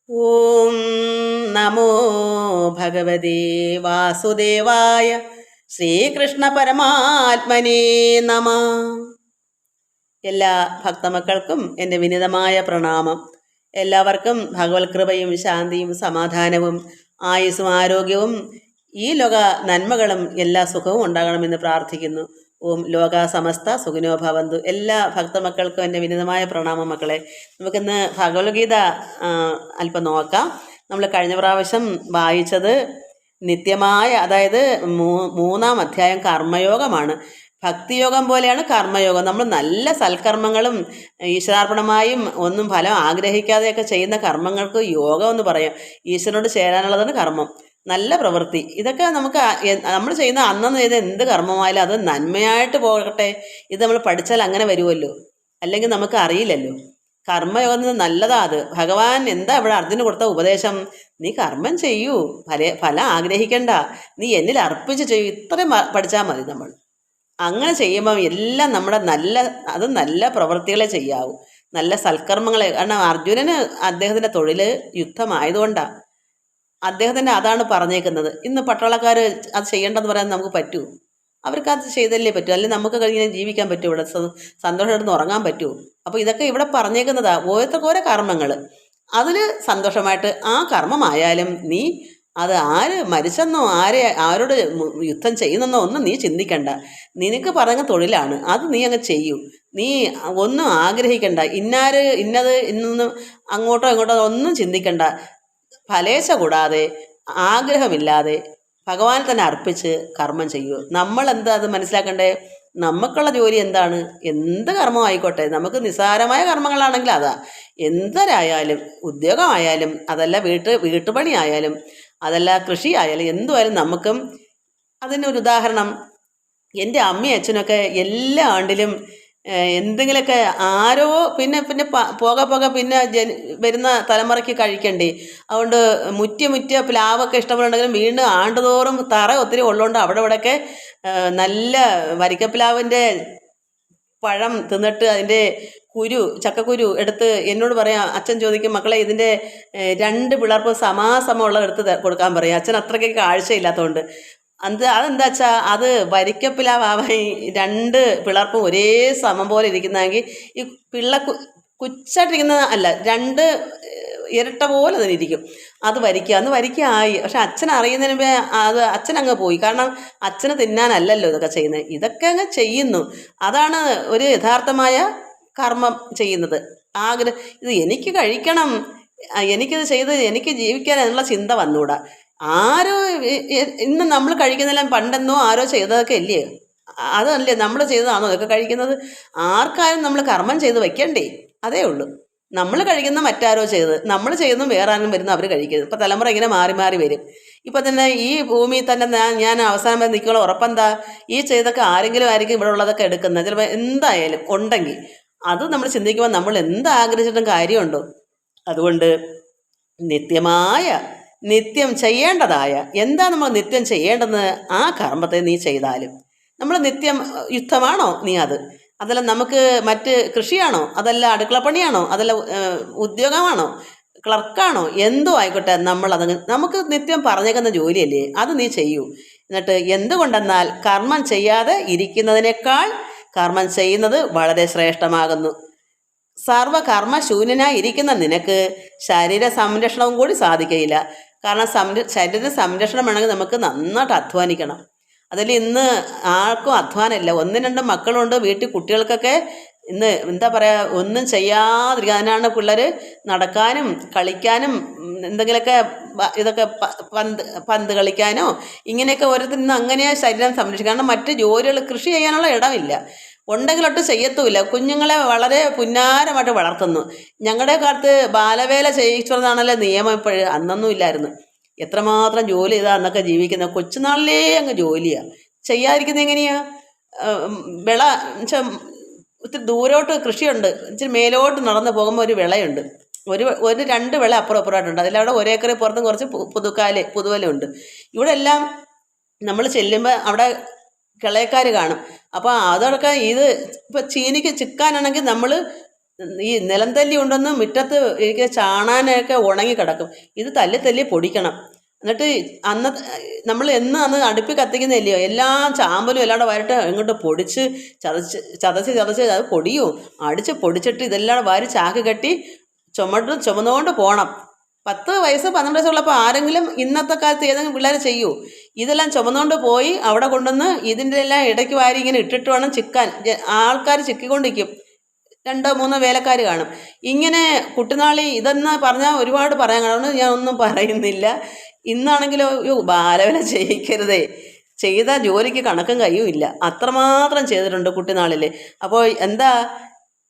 ഓം നമോ ഭഗവതേ വാസുദേവായ ശ്രീകൃഷ്ണ പരമാത്മനേ നമ. എല്ലാ ഭക്തമക്കൾക്കും എൻ്റെ വിനീതമായ പ്രണാമം. എല്ലാവർക്കും ഭഗവത് കൃപയും ശാന്തിയും സമാധാനവും ആയുസ്സും ആരോഗ്യവും ഈ ലോക നന്മകളും എല്ലാ സുഖവും ഉണ്ടാകണമെന്ന് പ്രാർത്ഥിക്കുന്നു. ഓം ലോക സമസ്ത സുഖിനോ ഭവന്തു. എല്ലാ ഭക്തമക്കൾക്കും എൻ്റെ വിനീതമായ പ്രണാമം. മക്കളെ, നമുക്കിന്ന് ഭഗവത്ഗീത അല്പം നോക്കാം. നമ്മൾ കഴിഞ്ഞ പ്രാവശ്യം വായിച്ചത് നിത്യമായ, അതായത് മൂന്നാം അധ്യായം കർമ്മയോഗമാണ്. ഭക്തിയോഗം പോലെയാണ് കർമ്മയോഗം. നമ്മൾ നല്ല സൽക്കർമ്മങ്ങളും ഈശ്വരാർപ്പണമായും ഒന്നും ഫലം ആഗ്രഹിക്കാതെയൊക്കെ ചെയ്യുന്ന കർമ്മങ്ങൾക്ക് യോഗം എന്ന് പറയാം. ഈശ്വരനോട് ചേരാനുള്ളതാണ് കർമ്മം, നല്ല പ്രവൃത്തി. ഇതൊക്കെ നമുക്ക് നമ്മൾ ചെയ്യുന്ന അന്നന്ന് ചെയ്ത എന്ത് കർമ്മമായാലും അത് നന്മയായിട്ട് പോകട്ടെ. ഇത് നമ്മൾ പഠിച്ചാൽ അങ്ങനെ വരുമല്ലോ, അല്ലെങ്കിൽ നമുക്ക് അറിയില്ലല്ലോ. കർമ്മയോഗം നല്ലതാ. അത് ഭഗവാൻ എന്താ ഇവിടെ അർജുന് കൊടുത്ത ഉപദേശം? നീ കർമ്മം ചെയ്യൂ, ഫലം ആഗ്രഹിക്കണ്ട, നീ എന്നിൽ അർപ്പിച്ച് ചെയ്യൂ. ഇത്രയും പഠിച്ചാൽ മതി. നമ്മൾ അങ്ങനെ ചെയ്യുമ്പം എല്ലാം നമ്മുടെ നല്ല പ്രവൃത്തികളെ ചെയ്യാവൂ, നല്ല സൽക്കർമ്മങ്ങളെ. കാരണം അർജുനന് അദ്ദേഹത്തിൻ്റെ തൊഴിൽ യുദ്ധമായതുകൊണ്ടാണ് അദ്ദേഹത്തിൻ്റെ അതാണ് പറഞ്ഞേക്കുന്നത്. ഇന്ന് പട്ടാളക്കാർ അത് ചെയ്യേണ്ടെന്ന് പറയാൻ നമുക്ക് പറ്റുമോ? അവർക്ക് അത് ചെയ്തല്ലേ പറ്റൂ, അല്ലെങ്കിൽ നമുക്ക് ഇങ്ങനെ ജീവിക്കാൻ പറ്റുമോ? ഇവിടെ സന്തോഷമായിട്ട് ഉറങ്ങാൻ പറ്റുമോ? അപ്പോൾ ഇതൊക്കെ ഇവിടെ പറഞ്ഞേക്കുന്നതാ. ഓരോരുത്തർക്കോരോ കർമ്മങ്ങൾ, അതിൽ സന്തോഷമായിട്ട് ആ കർമ്മമായാലും നീ അത് ആര് മരിച്ചെന്നോ ആരോട് യുദ്ധം ചെയ്യുന്നെന്നോ ഒന്നും നീ ചിന്തിക്കണ്ട. നിനക്ക് പറഞ്ഞ തൊഴിലാണ്, അത് നീ അങ്ങ് ചെയ്യൂ. നീ ഒന്നും ആഗ്രഹിക്കണ്ട, ഇന്നത് ഇന്നൊന്നും അങ്ങോട്ടോ ഇങ്ങോട്ടോ ഒന്നും ചിന്തിക്കണ്ട. ഫലേച്ഛ കൂടാതെ ആഗ്രഹമില്ലാതെ ഭഗവാൻ തന്നെ അർപ്പിച്ച് കർമ്മം ചെയ്യൂ. നമ്മൾ എന്താ അത് മനസ്സിലാക്കണ്ടേ? നമുക്കുള്ള ജോലി എന്താണ്? എന്ത് കർമ്മം ആയിക്കോട്ടെ, നമുക്ക് നിസ്സാരമായ കർമ്മങ്ങളാണെങ്കിൽ അതാ. എന്തരായാലും, ഉദ്യോഗമായാലും, അതല്ല വീട്ടുപണി ആയാലും, അതല്ല കൃഷി ആയാലും, എന്തുമായാലും നമുക്കും. അതിനൊരു ഉദാഹരണം, എൻ്റെ അമ്മയും അച്ഛനൊക്കെ എല്ലാ ആണ്ടിലും എന്തെങ്കിലുമൊക്കെ ആരോ പിന്നെ പിന്നെ പോകെ പിന്നെ വരുന്ന തലമുറയ്ക്ക് കഴിക്കണ്ടേ. അതുകൊണ്ട് മുറ്റിയ പ്ലാവൊക്കെ ഇഷ്ടമുണ്ടെങ്കിലും വീണ്ടും ആണ്ടുതോറും തറ ഒത്തിരി ഉള്ളതുകൊണ്ട് അവിടെ ഇവിടെയൊക്കെ നല്ല വരിക്കപ്ലാവിൻ്റെ പഴം തിന്നിട്ട് അതിൻ്റെ ചക്കക്കുരു എടുത്ത് എന്നോട് പറയാം. അച്ഛൻ ചോദിക്കും, മക്കളെ ഇതിൻ്റെ 2 പിളർപ്പ് സമാസമമുള്ളത് എടുത്ത് കൊടുക്കാൻ പറയും. അച്ഛൻ അത്രയ്ക്ക് കാഴ്ചയില്ലാത്തതുകൊണ്ട്. അതെന്താ വെച്ചാൽ അത് വരിക്കപ്പിലാവാൻ 2 പിളർപ്പും ഒരേ സമം പോലെ ഇരിക്കുന്നതെങ്കിൽ ഈ കുച്ചായിട്ടിരിക്കുന്ന അല്ല, 2 ഇരട്ട പോലെ തന്നെ ഇരിക്കും. അത് വരിക്കായി. പക്ഷെ അച്ഛൻ അറിയുന്നതിന് മുമ്പേ അത് അച്ഛനങ്ങ് പോയി. കാരണം അച്ഛന് തിന്നാനല്ലല്ലോ ഇതൊക്കെ ചെയ്യുന്നത്, ഇതൊക്കെ അങ്ങ് ചെയ്യുന്നു. അതാണ് ഒരു യഥാർത്ഥമായ കർമ്മം ചെയ്യുന്നത്. ഇത് എനിക്ക് കഴിക്കണം, എനിക്കിത് ചെയ്ത് എനിക്ക് ജീവിക്കാൻ എന്നുള്ള ചിന്ത വന്നുകൂടാ. ആരോ ഇന്ന് നമ്മൾ കഴിക്കുന്നതെല്ലാം പണ്ടെന്നോ ആരോ ചെയ്തതൊക്കെ അല്ലേ? അതല്ലേ നമ്മൾ ചെയ്തതാണോ ഇതൊക്കെ കഴിക്കുന്നത്? ആർക്കാരും നമ്മൾ കർമ്മം ചെയ്ത് വെക്കണ്ടേ? അതേ ഉള്ളൂ. നമ്മൾ കഴിക്കുന്ന മറ്റാരോ ചെയ്ത്, നമ്മൾ ചെയ്യുന്നതും വേറെ ആരും വരുന്നു അവർ കഴിക്കുന്നത്. ഇപ്പം തലമുറ ഇങ്ങനെ മാറി മാറി വരും. ഇപ്പം തന്നെ ഈ ഭൂമിയിൽ തന്നെ ഞാൻ അവസാനം വരെ നിൽക്കുള്ള ഉറപ്പെന്താ? ഈ ചെയ്തൊക്കെ ആരെങ്കിലും ആയിരിക്കും ഇവിടെ ഉള്ളതൊക്കെ എടുക്കുന്നത്. ചിലപ്പോൾ എന്തായാലും ഉണ്ടെങ്കിൽ അത് നമ്മൾ ചിന്തിക്കുമ്പോൾ നമ്മൾ എന്താഗ്രഹിച്ചിട്ടും കാര്യമുണ്ടോ? അതുകൊണ്ട് നിത്യം ചെയ്യേണ്ടതായ എന്താ നമ്മൾ നിത്യം ചെയ്യേണ്ടതെന്ന് ആ കർമ്മത്തെ നീ ചെയ്താലും. നമ്മൾ നിത്യം യുദ്ധമാണോ നീ അതല്ല നമുക്ക് മറ്റ് കൃഷിയാണോ, അതല്ല അടുക്കളപ്പണിയാണോ, അതല്ല ഉദ്യോഗമാണോ, ക്ലർക്കാണോ, എന്തോ ആയിക്കോട്ടെ, നമുക്ക് നിത്യം പറഞ്ഞേക്കുന്ന ജോലിയല്ലേ, അത് നീ ചെയ്യൂ. എന്നിട്ട് എന്തുകൊണ്ടെന്നാൽ കർമ്മം ചെയ്യാതെ ഇരിക്കുന്നതിനേക്കാൾ കർമ്മം ചെയ്യുന്നത് വളരെ ശ്രേഷ്ഠമാകുന്നു. സർവകർമ്മശൂന്യനായി ഇരിക്കുന്ന നിനക്ക് ശരീര സംരക്ഷണവും കൂടി സാധിക്കയില്ല. കാരണം ശരീര സംരക്ഷണം വേണമെങ്കിൽ നമുക്ക് നന്നായിട്ട് അധ്വാനിക്കണം. അതിൽ ഇന്ന് ആർക്കും അധ്വാനമില്ല. 1-2 മക്കളുണ്ട് വീട്ടിൽ. കുട്ടികൾക്കൊക്കെ ഇന്ന് എന്താ പറയുക, ഒന്നും ചെയ്യാതിരിക്കുക. അതിനാണ് പിള്ളേർ നടക്കാനും കളിക്കാനും എന്തെങ്കിലുമൊക്കെ ഇതൊക്കെ പന്ത് കളിക്കാനോ ഇങ്ങനെയൊക്കെ ഓരോരുത്തർ ഇന്ന് അങ്ങനെയാണ് ശരീരം സംരക്ഷിക്കുക. കാരണം മറ്റ് ജോലികൾ കൃഷി ചെയ്യാനുള്ള ഇടമില്ല, ഉണ്ടെങ്കിലൊട്ട് ചെയ്യത്തുമില്ല. കുഞ്ഞുങ്ങളെ വളരെ പുന്നാരമായിട്ട് വളർത്തുന്നു. ഞങ്ങളുടെ കാലത്ത് ബാലവേല ചെയ്യിച്ചതാണല്ലോ നിയമം. ഇപ്പോഴും അന്നൊന്നും ഇല്ലായിരുന്നു. എത്രമാത്രം ജോലി ചെയ്താൽ അന്നൊക്കെ ജീവിക്കുന്നത്. കൊച്ചുനാളിലേ അങ്ങ് ജോലിയാണ്. ചെയ്യാതിരിക്കുന്നത് എങ്ങനെയാ? വിള ഒത്തിരി ദൂരോട്ട് കൃഷിയുണ്ട്. ഇച്ചിരി മേലോട്ട് നടന്നു പോകുമ്പോൾ ഒരു വിളയുണ്ട്. ഒരു 2 വിള അപ്പുറമായിട്ടുണ്ട്. അതിലവിടെ 1 ഏക്കർ പുറത്തും കുറച്ച് പുതുവലുണ്ട്. ഇവിടെ എല്ലാം നമ്മൾ ചെല്ലുമ്പോൾ അവിടെ കിളയക്കാർ കാണും. അപ്പോൾ അതോടൊക്കെ ഇത് ഇപ്പം ചീനിക്ക് ചിക്കാനാണെങ്കിൽ നമ്മൾ ഈ നിലം തല്ലി ഉണ്ടെന്ന് മുറ്റത്ത് എനിക്ക് ചാണാനൊക്കെ ഉണങ്ങി കിടക്കും. ഇത് തല്ലി തല്ലി പൊടിക്കണം. എന്നിട്ട് അന്ന് അടുപ്പിൽ കത്തിക്കുന്നില്ലയോ, എല്ലാം ചാമ്പലും എല്ലാം കൂടെ വരട്ട് ഇങ്ങോട്ട് പൊടിച്ച് ചതച്ച് അത് പൊടിയും അടിച്ച് പൊടിച്ചിട്ട് ഇതെല്ലാം വാരി ചാക്ക് കെട്ടി ചുമന്നുകൊണ്ട് പോകണം. 10 വയസ്സ് 12 വയസ്സുള്ളപ്പോൾ ആരെങ്കിലും ഇന്നത്തെ കാലത്ത് ഏതെങ്കിലും പിള്ളേർ ചെയ്യൂ? ഇതെല്ലാം ചുമന്നുകൊണ്ട് പോയി അവിടെ കൊണ്ടുവന്ന് ഇതിൻ്റെ എല്ലാം ഇടയ്ക്ക് വാരി ഇങ്ങനെ ഇട്ടിട്ട് വേണം ചിക്കാൻ. ആൾക്കാർ ചിക്കിക്കൊണ്ടിരിക്കും. 2-3 വേലക്കാർ കാണും. ഇങ്ങനെ കുട്ടിനാളി ഇതെന്ന് പറഞ്ഞാൽ ഒരുപാട് പറയാൻ കാണും. ഞാൻ ഒന്നും പറയുന്നില്ല. ഇന്നാണെങ്കിലോ ബാലവേല ചെയ്യിക്കരുതേ, ചെയ്ത ജോലിക്ക് കണക്കും കയ്യും ഇല്ല. അത്രമാത്രം ചെയ്തിട്ടുണ്ട് കുട്ടിനാളിൽ. അപ്പോൾ എന്താ,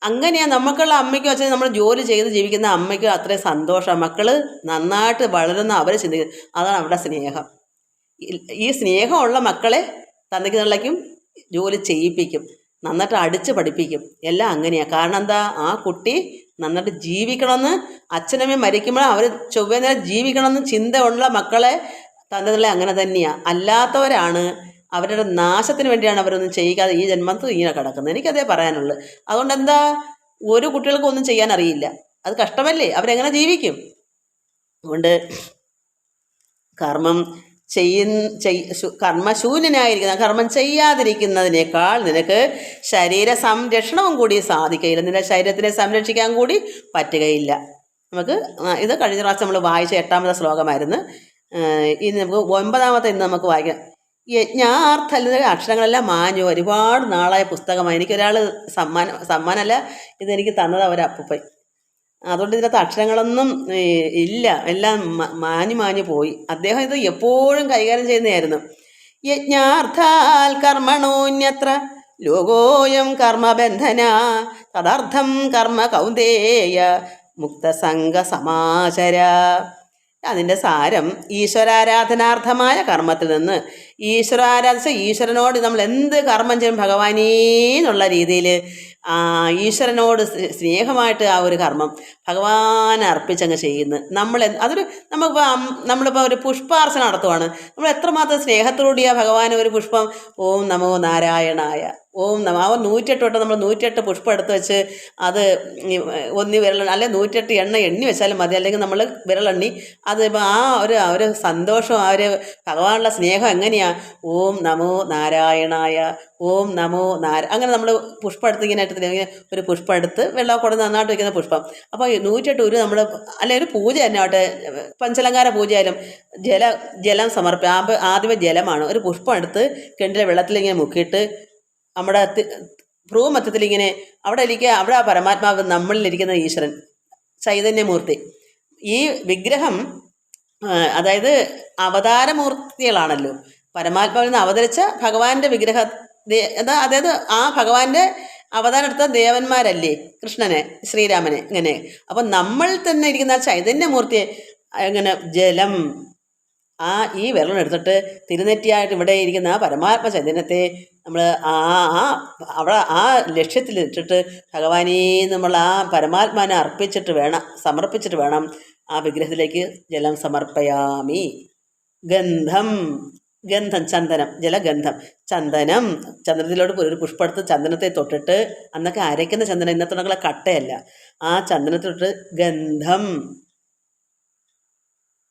അങ്ങനെയാണ് നമുക്കുള്ള അമ്മയ്ക്കും അച്ഛനും നമ്മൾ ജോലി ചെയ്ത് ജീവിക്കുന്ന അമ്മയ്ക്കും അത്രയും സന്തോഷമാണ്. മക്കൾ നന്നായിട്ട് വളരുന്ന അവർ ചിന്തിക്കുന്നത്. അതാണ് അവരുടെ സ്നേഹം. ഈ സ്നേഹമുള്ള മക്കളെ തന്തയ്ക്കും തള്ളയ്ക്കും ജോലി ചെയ്യിപ്പിക്കും, നന്നായിട്ട് അടിച്ച് പഠിപ്പിക്കും. എല്ലാം അങ്ങനെയാണ്. കാരണം എന്താ, ആ കുട്ടി നന്നായിട്ട് ജീവിക്കണമെന്ന്, അച്ഛനമ്മയും മരിക്കുമ്പോൾ അവർ ചൊവ്വേ നേരം ജീവിക്കണമെന്ന് ചിന്ത ഉള്ള മക്കളെ തന്തകളെ അങ്ങനെ തന്നെയാണ്. അല്ലാത്തവരാണ് അവരുടെ നാശത്തിന് വേണ്ടിയാണ് അവരൊന്നും ചെയ്യിക്കാതെ ഈ ജന്മത്തിൽ ഇങ്ങനെ കിടക്കുന്നത്. എനിക്കതേ പറയാനുള്ളൂ. അതുകൊണ്ട് എന്താ, ഒരു കുട്ടികൾക്കും ഒന്നും ചെയ്യാൻ അറിയില്ല. അത് കഷ്ടമല്ലേ, അവരെങ്ങനെ ജീവിക്കും? അതുകൊണ്ട് കർമ്മശൂന്യനായിരിക്കുന്ന, കർമ്മം ചെയ്യാതിരിക്കുന്നതിനേക്കാൾ നിനക്ക് ശരീര സംരക്ഷണവും കൂടി സാധിക്കുകയില്ല. നിന്റെ ശരീരത്തിനെ സംരക്ഷിക്കാൻ കൂടി പറ്റുകയില്ല. നമുക്ക് ഇത് കഴിഞ്ഞ പ്രാവശ്യം നമ്മൾ വായിച്ച 8ാമത്തെ ശ്ലോകമായിരുന്നു. ഇനി നമുക്ക് 9ാമത്തെ ഇന്ന് നമുക്ക് വായിക്കാം. യജ്ഞാർത്ഥ അക്ഷരങ്ങളെല്ലാം മാഞ്ഞു. ഒരുപാട് നാളായ പുസ്തകമാണ്. എനിക്കൊരാൾ സമ്മാനമല്ല, ഇതെനിക്ക് തന്നത് അവരപ്പൂപ്പൻ. അതുകൊണ്ട് ഇതിനകത്ത് അക്ഷരങ്ങളൊന്നും ഇല്ല, എല്ലാം മാഞ്ഞു പോയി. അദ്ദേഹം ഇത് എപ്പോഴും കൈകാര്യം ചെയ്യുന്നതായിരുന്നു. യജ്ഞാർത്ഥാൽ കർമ്മണോന്യത്ര ലോകോയം കർമ്മബന്ധന തദർത്ഥം കർമ്മ കൗന്ദേയ മുക്തസംഗ സമാചര. അതിൻ്റെ സാരം ഈശ്വരാരാധനാർത്ഥമായ കർമ്മത്തിൽ നിന്ന് ഈശ്വരാരാധിച്ച ഈശ്വരനോട് നമ്മൾ എന്ത് കർമ്മം ചെയ്യും ഭഗവാനേ എന്നുള്ള രീതിയിൽ ഈശ്വരനോട് സ്നേഹമായിട്ട് ആ ഒരു കർമ്മം ഭഗവാനെ അർപ്പിച്ചങ്ങ് ചെയ്യുന്നു. നമ്മളിപ്പോൾ ഒരു പുഷ്പാർച്ചന നടത്തുവാണ്. നമ്മൾ എത്രമാത്രം സ്നേഹത്തോടെയാണ് ഭഗവാന് ഒരു പുഷ്പം ഓം നമോ നാരായണായ ഓം നമ 108 വട്ടം നമ്മൾ 108 പുഷ്പം എടുത്ത് വെച്ച് അത് വിരലെണ്ണ, അല്ലെങ്കിൽ 108 എണ്ണി വെച്ചാലും മതി, അല്ലെങ്കിൽ നമ്മൾ വിരലെണ്ണി അത് ഇപ്പം ആ ഒരു സന്തോഷം, ആ ഒരു ഭഗവാനുള്ള സ്നേഹം എങ്ങനെയാണ്? ഓം നമോ നാരായണായ ഓം നമോ അങ്ങനെ നമ്മൾ പുഷ്പം എടുത്ത് ഇങ്ങനെ ഒരു പുഷ്പം എടുത്ത് വെള്ളം കൊടുത്ത് നന്നായിട്ട് വയ്ക്കുന്ന പുഷ്പം. അപ്പോൾ 108 ഒരു നമ്മൾ അല്ലെങ്കിൽ ഒരു പൂജ തന്നെ ആവട്ടെ, പഞ്ചലങ്കാര പൂജയായാലും ജലം സമർപ്പിക്കുക. ആദ്യമേ ജലമാണ്. ഒരു പുഷ്പം എടുത്ത് കിണറ്റിലെ വെള്ളത്തിലിങ്ങനെ മുക്കിയിട്ട് നമ്മുടെ ഭ്രൂമധ്യത്തിൽ ഇങ്ങനെ അവിടെ ആ പരമാത്മാവ് നമ്മളിലിരിക്കുന്ന ഈശ്വരൻ ചൈതന്യമൂർത്തി. ഈ വിഗ്രഹം അതായത് അവതാരമൂർത്തികളാണല്ലോ. പരമാത്മാവിൽ നിന്ന് അവതരിച്ച ഭഗവാന്റെ വിഗ്രഹ, അതായത് ആ ഭഗവാന്റെ അവതാരം എടുത്ത ദേവന്മാരല്ലേ കൃഷ്ണനെ, ശ്രീരാമനെ. ഇങ്ങനെ അപ്പം നമ്മൾ തന്നെ ഇരിക്കുന്ന ചൈതന്യമൂർത്തിയെ ഇങ്ങനെ ജലം ഈ വെള്ളം എടുത്തിട്ട് തിരുനെറ്റിയായിട്ട് ഇവിടെ ഇരിക്കുന്ന ആ പരമാത്മ ചൈതന്യത്തെ നമ്മൾ അവിടെ ആ ലക്ഷ്യത്തിൽ ഇട്ടിട്ട് ഭഗവാനേ നമ്മൾ ആ പരമാത്മാനെ സമർപ്പിച്ചിട്ട് വേണം ആ വിഗ്രഹത്തിലേക്ക് ജലം സമർപ്പയാമി. ഗന്ധം ചന്ദനം, ജലഗന്ധം ചന്ദനത്തിലോട്ട് ഒരു പുഷ്പെടുത്ത് ചന്ദനത്തെ തൊട്ടിട്ട്, അന്നൊക്കെ അരയ്ക്കുന്ന ചന്ദനം, ഇന്നത്തെ കട്ടയല്ല, ആ ചന്ദനത്തിലോട്ട് ഗന്ധം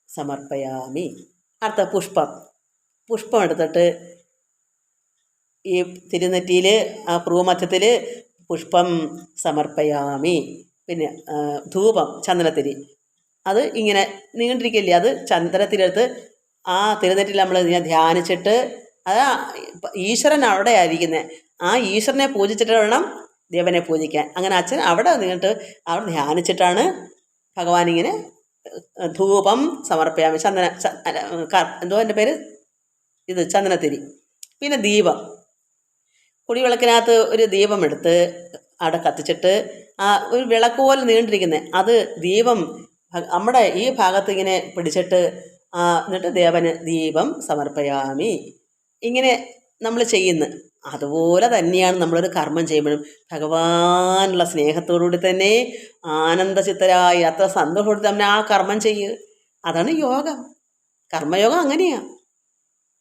സമർപ്പയാമി. അടുത്ത പുഷ്പം എടുത്തിട്ട് ഈ തിരുനെറ്റിയിൽ ആ ഭ്രൂമധ്യത്തിൽ പുഷ്പം സമർപ്പയാമി. പിന്നെ ധൂപം, ചന്ദനത്തിരി, അത് ഇങ്ങനെ നീണ്ടിരിക്കില്ലേ, അത് ചന്ദനത്തിലെടുത്ത് ആ തിരുനെറ്റിൽ നമ്മൾ ഇങ്ങനെ ധ്യാനിച്ചിട്ട്, അത് ഈശ്വരൻ അവിടെ ആയിരിക്കുന്നത്, ആ ഈശ്വരനെ പൂജിച്ചിട്ട് വേണം ദേവനെ പൂജിക്കാൻ. അങ്ങനെ അച്ഛൻ അവിടെ നിന്നിട്ട് അവിടെ ധ്യാനിച്ചിട്ടാണ് ഭഗവാനിങ്ങനെ ധൂപം സമർപ്പയാമി. എന്തോ എൻ്റെ പേര് ഇത് ചന്ദനത്തിരി. പിന്നെ ദീപം, കുടിവിളക്കിനകത്ത് ഒരു ദീപം എടുത്ത് അവിടെ കത്തിച്ചിട്ട് ഒരു വിളക്ക് പോലെ നീണ്ടിരിക്കുന്നത്, അത് ദീപം നമ്മുടെ ഈ ഭാഗത്ത് ഇങ്ങനെ പിടിച്ചിട്ട് എന്നിട്ട് ദേവന് ദീപം സമർപ്പയാമി. ഇങ്ങനെ നമ്മൾ ചെയ്യുന്നു. അതുപോലെ തന്നെയാണ് നമ്മളൊരു കർമ്മം ചെയ്യുമ്പോഴും ഭഗവാനുള്ള സ്നേഹത്തോടുകൂടി തന്നെ ആനന്ദചിത്തരായി അത്ര സന്തോഷത്തോടെ തന്നെ ആ കർമ്മം ചെയ്യുക. അതാണ് യോഗം. കർമ്മയോഗം അങ്ങനെയാണ്.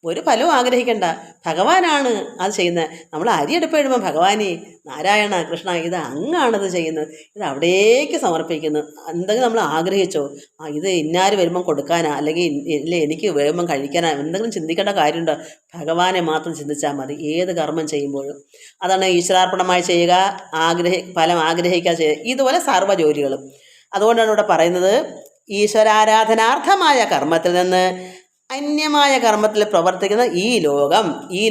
ഒരു ഫലവും ആഗ്രഹിക്കണ്ട. ഭഗവാനാണ് അത് ചെയ്യുന്നത്. നമ്മൾ അരിയെടുപ്പ് എഴുതുമ്പോൾ ഭഗവാനെ നാരായണ കൃഷ്ണ ഇത് അങ്ങാണത് ചെയ്യുന്നത്, ഇത് അവിടേക്ക് സമർപ്പിക്കുന്നു. എന്തെങ്കിലും നമ്മൾ ആഗ്രഹിച്ചോ, ഇത് ഇന്നാര് വരുമ്പം കൊടുക്കാനാ, അല്ലെങ്കിൽ ഇല്ല എനിക്ക് വരുമ്പം കഴിക്കാനാ, എന്തെങ്കിലും ചിന്തിക്കേണ്ട കാര്യമുണ്ടോ? ഭഗവാനെ മാത്രം ചിന്തിച്ചാൽ മതി ഏത് കർമ്മം ചെയ്യുമ്പോഴും. അതാണ് ഈശ്വരാർപ്പണമായി ചെയ്യുക, ഫലം ആഗ്രഹിക്കാതെ ചെയ്യുക. ഇതുപോലെ സർവ്വ ജോലികളും. അതുകൊണ്ടാണ് ഇവിടെ പറയുന്നത്, ഈശ്വരാരാധനാർത്ഥമായ കർമ്മത്തിൽ നിന്ന് അന്യമായ കർമ്മത്തിൽ പ്രവർത്തിക്കുന്ന ഈ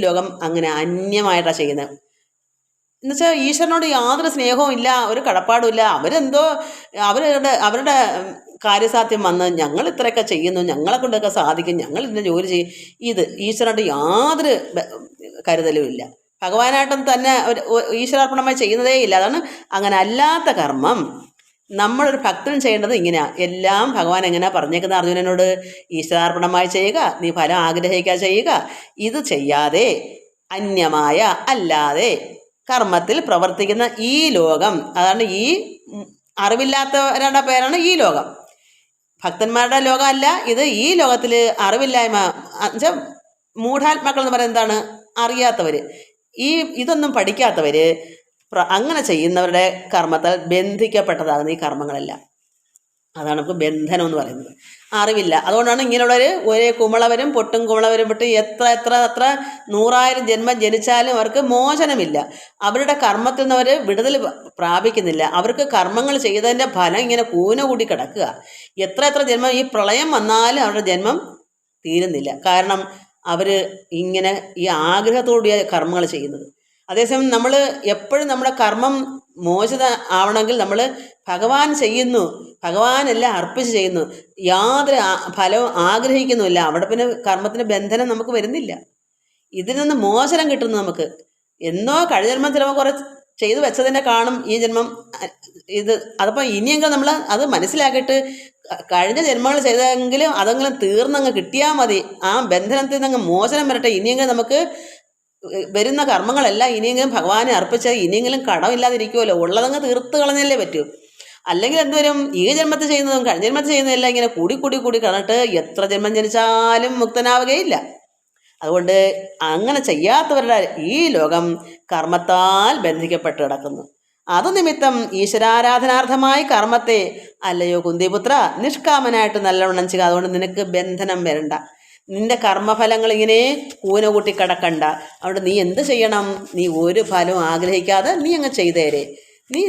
ലോകം അങ്ങനെ അന്യമായിട്ടാണ് ചെയ്യുന്നത്. എന്നുവെച്ചാൽ ഈശ്വരനോട് യാതൊരു സ്നേഹവും ഇല്ല, ഒരു കടപ്പാടും ഇല്ല. അവരുടെ കാര്യസാധ്യം വന്ന് ഞങ്ങൾ ഇത്രയൊക്കെ ചെയ്യുന്നു, ഞങ്ങളെ കൊണ്ടൊക്കെ സാധിക്കും, ഞങ്ങൾ ഇതിൻ്റെ ജോലി ചെയ്യും, ഇത് ഈശ്വരനോട് യാതൊരു കരുതലും ഇല്ല. ഭഗവാനായിട്ടും തന്നെ ഈശ്വരാർപ്പണമായി ചെയ്യുന്നതേ ഇല്ല. അതാണ് അങ്ങനെ അല്ലാത്ത കർമ്മം നമ്മളൊരു ഭക്തൻ ചെയ്യേണ്ടത് ഇങ്ങനെയാണ്. എല്ലാം ഭഗവാൻ എങ്ങനെയാ പറഞ്ഞേക്കുന്നത് അർജുനനോട്? ഈശ്വരാർപ്പണമായി ചെയ്യുക, നീ ഫലം ആഗ്രഹിക്കുക ചെയ്യുക. ഇത് ചെയ്യാതെ അന്യമായ അല്ലാതെ കർമ്മത്തിൽ പ്രവർത്തിക്കുന്ന ഈ ലോകം, അതാണ് ഈ അറിവില്ലാത്തവരുടെ പേരാണ് ഈ ലോകം. ഭക്തന്മാരുടെ ലോകമല്ല ഇത്. ഈ ലോകത്തിൽ അറിവില്ലായ്മ എന്നുവെച്ചാൽ മൂഢാത്മാക്കൾ എന്ന് പറയുന്നത് എന്താണ്? അറിയാത്തവർ, ഇതൊന്നും പഠിക്കാത്തവർ, അങ്ങനെ ചെയ്യുന്നവരുടെ കർമ്മത്താൽ ബന്ധിക്കപ്പെട്ടതാകുന്ന ഈ കർമ്മങ്ങളെല്ലാം. അതാണ് നമുക്ക് ബന്ധനം എന്ന് പറയുന്നത്. അറിവില്ല. അതുകൊണ്ടാണ് ഇങ്ങനെയുള്ളവർ ഒരേ കുമളവരും പൊട്ടും കുമളവരും പൊട്ട് എത്ര 100,000 ജന്മം ജനിച്ചാലും അവർക്ക് മോചനമില്ല. അവരുടെ കർമ്മത്തിൽ നിന്ന് അവർ വിടുതൽ പ്രാപിക്കുന്നില്ല. അവർക്ക് കർമ്മങ്ങൾ ചെയ്തതിൻ്റെ ഫലം ഇങ്ങനെ കൂന കൂടി കിടക്കുക. എത്ര ജന്മം ഈ പ്രളയം വന്നാലും അവരുടെ ജന്മം തീരുന്നില്ല. കാരണം അവർ ഇങ്ങനെ ഈ ആഗ്രഹത്തോടെ കർമ്മങ്ങൾ ചെയ്യുന്നത്. അതേസമയം നമ്മൾ എപ്പോഴും നമ്മുടെ കർമ്മം മോചിത ആവണമെങ്കിൽ നമ്മൾ ഭഗവാൻ ചെയ്യുന്നു, ഭഗവാനെല്ലാം അർപ്പിച്ച് ചെയ്യുന്നു, യാതൊരു ഫലവും ആഗ്രഹിക്കുന്നുമില്ല. അവിടെ പിന്നെ കർമ്മത്തിന് ബന്ധനം നമുക്ക് വരുന്നില്ല. ഇതിൽ നിന്ന് മോചനം കിട്ടുന്നു നമുക്ക്. എന്നോ കഴിഞ്ഞ ജന്മം ചിലപ്പോൾ കുറേ ചെയ്തു വെച്ചതിൻ്റെ കാണും ഈ ജന്മം അതപ്പോൾ ഇനിയെങ്കിലും നമ്മൾ അത് മനസ്സിലാക്കിയിട്ട് കഴിഞ്ഞ ജന്മങ്ങൾ ചെയ്തെങ്കിലും അതെങ്കിലും തീർന്നങ്ങ് കിട്ടിയാൽ മതി. ആ ബന്ധനത്തിൽ നിന്ന് മോചനം വരട്ടെ. ഇനിയെങ്കിലും നമുക്ക് വരുന്ന കർമ്മങ്ങളെല്ലാം ഇനിയെങ്കിലും ഭഗവാനെ അർപ്പിച്ചാൽ ഇനിയെങ്കിലും കടമില്ലാതിരിക്കുമല്ലോ. ഉള്ളതങ്ങ് തീർത്ത് കളഞ്ഞല്ലേ പറ്റൂ. അല്ലെങ്കിൽ എന്തുവരും, ഈ ജന്മത്തിൽ ചെയ്യുന്നതും കഴിഞ്ഞ ജന്മത്തിൽ ചെയ്യുന്നതെല്ലാം ഇങ്ങനെ കൂടി കളഞ്ഞിട്ട് എത്ര ജന്മം ജനിച്ചാലും മുക്തനാവുകയില്ല. അതുകൊണ്ട് അങ്ങനെ ചെയ്യാത്തവരുടെ ഈ ലോകം കർമ്മത്താൽ ബന്ധിക്കപ്പെട്ട് കിടക്കുന്നു. അത് നിമിത്തം ഈശ്വരാരാധനാർത്ഥമായി കർമ്മത്തെ അല്ലയോ കുന്തിപുത്ര നിഷ്കാമനായിട്ട് നല്ലവണ്ണം ചെയ്യുക. അതുകൊണ്ട് നിനക്ക് ബന്ധനം വരണ്ട. നിന്റെ കർമ്മഫലങ്ങൾ ഇങ്ങനെ കൂന കൂട്ടി കിടക്കണ്ട. അതുകൊണ്ട് നീ എന്ത് ചെയ്യണം? നീ ഒരു ഫലവും ആഗ്രഹിക്കാതെ നീ അങ്ങ് ചെയ്തേരെ.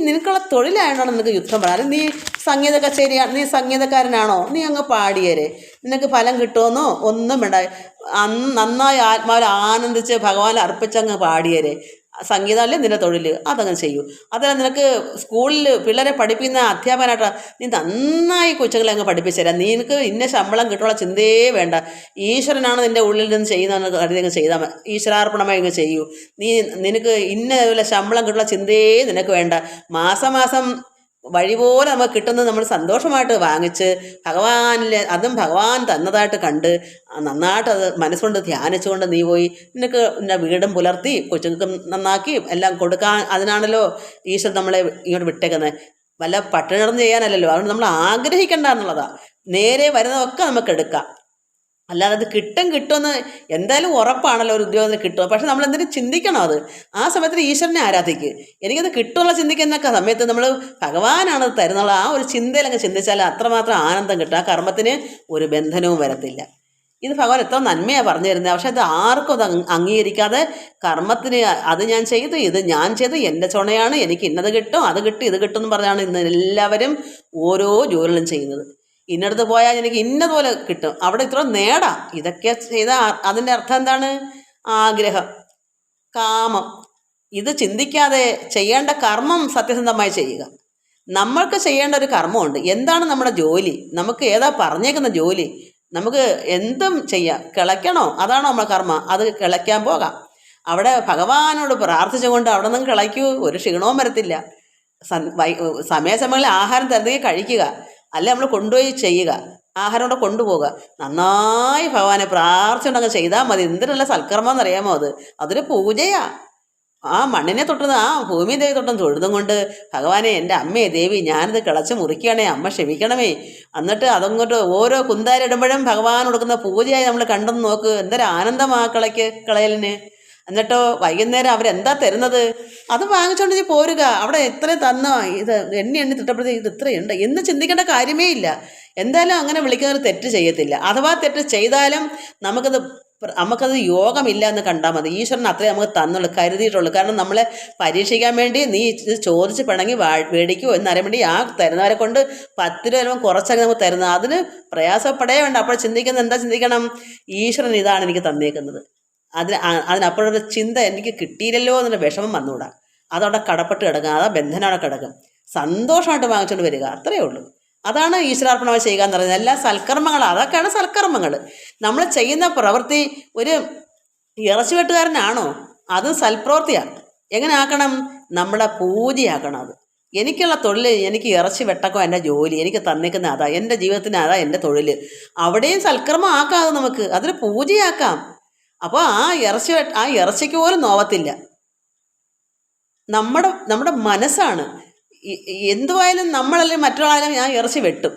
നിനക്കുള്ള തൊഴിലായതുകൊണ്ടാണ് നിനക്ക് യുദ്ധം പറയാൻ. നീ സംഗീത കച്ചേരിയാണ്, നീ സംഗീതക്കാരനാണോ, നീ അങ്ങ് പാടിയേരെ. നിനക്ക് ഫലം കിട്ടുമെന്നോ ഒന്നും വേണ്ട. നന്നായി ആത്മാവിൽ ആനന്ദിച്ച് ഭഗവാൻ അർപ്പിച്ചങ്ങ് പാടിയേരെ. സംഗീതമല്ലേ നിന്റെ തൊഴിൽ, അതങ്ങ് ചെയ്യൂ. അതല്ല നിനക്ക് സ്കൂളിൽ പിള്ളേരെ പഠിപ്പിക്കുന്ന അധ്യാപകനായിട്ട് നീ നന്നായി കൊച്ചുങ്ങളെ അങ്ങ് പഠിപ്പിച്ചു തരാം. നിനക്ക് ഇന്ന ശമ്പളം കിട്ടുള്ള ചിന്തയേ വേണ്ട. ഈശ്വരനാണ് നിൻ്റെ ഉള്ളിൽ നിന്ന് ചെയ്യുന്നതെന്ന് കരുതി അങ്ങ് ചെയ്താൽ മതി. ഈശ്വരാർപ്പണമായി അങ്ങ് ചെയ്യൂ. നിനക്ക് ഇന്ന ശമ്പളം കിട്ടുള്ള ചിന്തയേ നിനക്ക് വേണ്ട. മാസം വഴി പോലെ നമുക്ക് കിട്ടുന്നത് നമ്മൾ സന്തോഷമായിട്ട് വാങ്ങിച്ച് അതും ഭഗവാൻ തന്നതായിട്ട് കണ്ട് നന്നായിട്ട് അത് മനസ്സുകൊണ്ട് ധ്യാനിച്ചുകൊണ്ട് നീ പോയി നിനക്ക് നിൻ്റെ വീടും പുലർത്തി കൊച്ചുങ്ങൾക്കും നന്നാക്കി എല്ലാം കൊടുക്കാൻ. അതിനാണല്ലോ ഈശ്വരൻ നമ്മളെ ഇങ്ങോട്ട് വിട്ടേക്കുന്നത്. വല്ല പട്ടിണിടം ചെയ്യാനല്ലല്ലോ. അതുകൊണ്ട് നമ്മൾ ആഗ്രഹിക്കേണ്ട എന്നുള്ളതാണ്. നേരെ വരുന്നതൊക്കെ നമുക്ക് എടുക്കാം. അല്ലാതെ അത് കിട്ടുമെന്ന് എന്തായാലും ഉറപ്പാണല്ലോ ഒരു ഉദ്യോഗത്തിന് കിട്ടുക. പക്ഷെ നമ്മൾ എന്തിനും ചിന്തിക്കണം. ആ സമയത്ത് ഈശ്വരനെ ആരാധിക്കുക. എനിക്കത് കിട്ടുമെന്നുള്ള ചിന്തിക്കുന്നൊക്കെ സമയത്ത് നമ്മൾ ഭഗവാനാണ് തരുന്നുള്ള ആ ഒരു ചിന്തയിലങ്ങ് ചിന്തിച്ചാൽ അത്രമാത്രം ആനന്ദം കിട്ടും. ആ കർമ്മത്തിന് ഒരു ബന്ധനവും വരത്തില്ല. ഇത് ഭഗവാൻ എത്ര നന്മയാണ് പറഞ്ഞു തരുന്നത്. പക്ഷെ അത് ആർക്കും അത് അംഗീകരിക്കാതെ കർമ്മത്തിന് അത് ഞാൻ ചെയ്തു, ഇത് ഞാൻ ചെയ്തു, എൻ്റെ ചുണയാണ്, എനിക്ക് ഇന്നത് കിട്ടും, അത് കിട്ടും, ഇത് കിട്ടും എന്ന് പറഞ്ഞാണ് ഇന്ന് എല്ലാവരും ഓരോ ജോലികളും ചെയ്യുന്നത്. ഇന്നടത്ത് പോയാൽ എനിക്ക് ഇന്നതുപോലെ കിട്ടും, അവിടെ ഇത്ര നേടാം. ഇതൊക്കെ ചെയ്താൽ അതിൻ്റെ അർത്ഥം എന്താണ്? ആഗ്രഹം, കാമം. ഇത് ചിന്തിക്കാതെ ചെയ്യേണ്ട കർമ്മം സത്യസന്ധമായി ചെയ്യുക. നമ്മൾക്ക് ചെയ്യേണ്ട ഒരു കർമ്മമുണ്ട്. എന്താണ് നമ്മുടെ ജോലി? നമുക്ക് ഏതാ പറഞ്ഞേക്കുന്ന ജോലി? നമുക്ക് എന്തും ചെയ്യാം. കിളയ്ക്കണോ? അതാണോ നമ്മുടെ കർമ്മം? അത് കിളയ്ക്കാൻ പോകാം. അവിടെ ഭഗവാനോട് പ്രാർത്ഥിച്ചുകൊണ്ട് അവിടെ നിന്ന് കിളയ്ക്കൂ. ഒരു ക്ഷീണവും വരത്തില്ല. സമയാസമയങ്ങളിൽ ആഹാരം തരുന്നെങ്കിൽ കഴിക്കുക, അല്ലെ നമ്മൾ കൊണ്ടുപോയി ചെയ്യുക. ആഹാരം കൂടെ കൊണ്ടുപോകുക. നന്നായി ഭഗവാനെ പ്രാർത്ഥിച്ചുകൊണ്ടങ്ങ് ചെയ്താൽ മതി. എന്തിനുള്ള സൽക്കർമ്മം എന്നറിയാമോ? അതൊരു പൂജയാ. ആ മണ്ണിനെ തൊട്ടുന്ന ആ ഭൂമി ദേവി തൊട്ടും തൊഴുതും കൊണ്ട് ഭഗവാനെ എൻ്റെ അമ്മയെ ദേവി ഞാനിത് കിളച്ച് മുറിക്കുകയാണേ അമ്മ ക്ഷമിക്കണമേ. എന്നിട്ട് അതങ്ങോട്ട് ഓരോ കുന്താരിടുമ്പോഴും ഭഗവാൻ കൊടുക്കുന്ന പൂജയായി നമ്മൾ കണ്ടെന്ന് നോക്ക്. എന്തൊരു ആനന്ദമാ കളയലിന്. എന്നിട്ടോ വൈകുന്നേരം അവരെന്താ തരുന്നത്? അത് വാങ്ങിച്ചോണ്ട് നീ പോരുക. അവിടെ എത്രയും തന്നോ, ഇത് എണ്ണി തിട്ടപ്പെടുത്തി ഇത് ഇത്രയുണ്ട് എന്ന് ചിന്തിക്കേണ്ട കാര്യമേ ഇല്ല. എന്തായാലും അങ്ങനെ വിളിക്കുന്നവർ തെറ്റ് ചെയ്യത്തില്ല. അഥവാ തെറ്റ് ചെയ്താലും നമുക്കത് യോഗമില്ല എന്ന് കണ്ടാൽ മതി. ഈശ്വരൻ അത്രയും നമുക്ക് തന്നുള്ളൂ, കരുതിയിട്ടുള്ളൂ. കാരണം നമ്മളെ പരീക്ഷിക്കാൻ വേണ്ടി നീ ഇത് ചോദിച്ച് പിണങ്ങി മേടിക്കുമോ എന്നറിയാൻ വേണ്ടി ആ തരുന്നവരെ കൊണ്ട് 10 രൂപ കുറച്ചൊക്കെ നമുക്ക് തരുന്നത്. അതിന് പ്രയാസപ്പെടേ വേണ്ട. അപ്പോൾ എന്താ ചിന്തിക്കണം? ഈശ്വരൻ ഇതാണ് എനിക്ക് തന്നേക്കുന്നത്. അതിനപ്പോഴൊരു ചിന്ത എനിക്ക് കിട്ടിയില്ലല്ലോ എന്നൊരു വിഷമം വന്നുകൂടാ. അതവിടെ കടപ്പെട്ട് കിടക്കും, അതാ ബന്ധനം അവിടെ കിടക്കും. സന്തോഷമായിട്ട് വാങ്ങിച്ചുകൊണ്ട് വരിക, അത്രയേ ഉള്ളൂ. അതാണ് ഈശ്വരാർപ്പണമായി ചെയ്യുക എന്ന് പറയുന്നത്. എല്ലാ സൽക്കർമ്മങ്ങളും അതൊക്കെയാണ് സൽക്കർമ്മങ്ങൾ. നമ്മൾ ചെയ്യുന്ന പ്രവൃത്തി ഒരു ഇറച്ചി വെട്ടുകാരനാണോ? അത് സൽപ്രവൃത്തിയാണ്. എങ്ങനെ ആക്കണം? നമ്മുടെ പൂജയാക്കണം. അത് എനിക്കുള്ള തൊഴിൽ, എനിക്ക് ഇറച്ചി വെട്ടക്കോ എൻ്റെ ജോലി, എനിക്ക് തന്നിക്കുന്ന അതാ എൻ്റെ ജീവിതത്തിന്, അതാ എൻ്റെ തൊഴിൽ. അവിടെയും സൽക്കർമ്മം ആക്കാം. നമുക്ക് അതൊരു പൂജയാക്കാം. അപ്പോൾ ആ ഇറച്ചിക്ക് പോലും നോവത്തില്ല. നമ്മുടെ മനസ്സാണ്. എന്തുവായാലും നമ്മളല്ലെങ്കിൽ മറ്റൊരാളും ആ ഇറച്ചി വെട്ടും.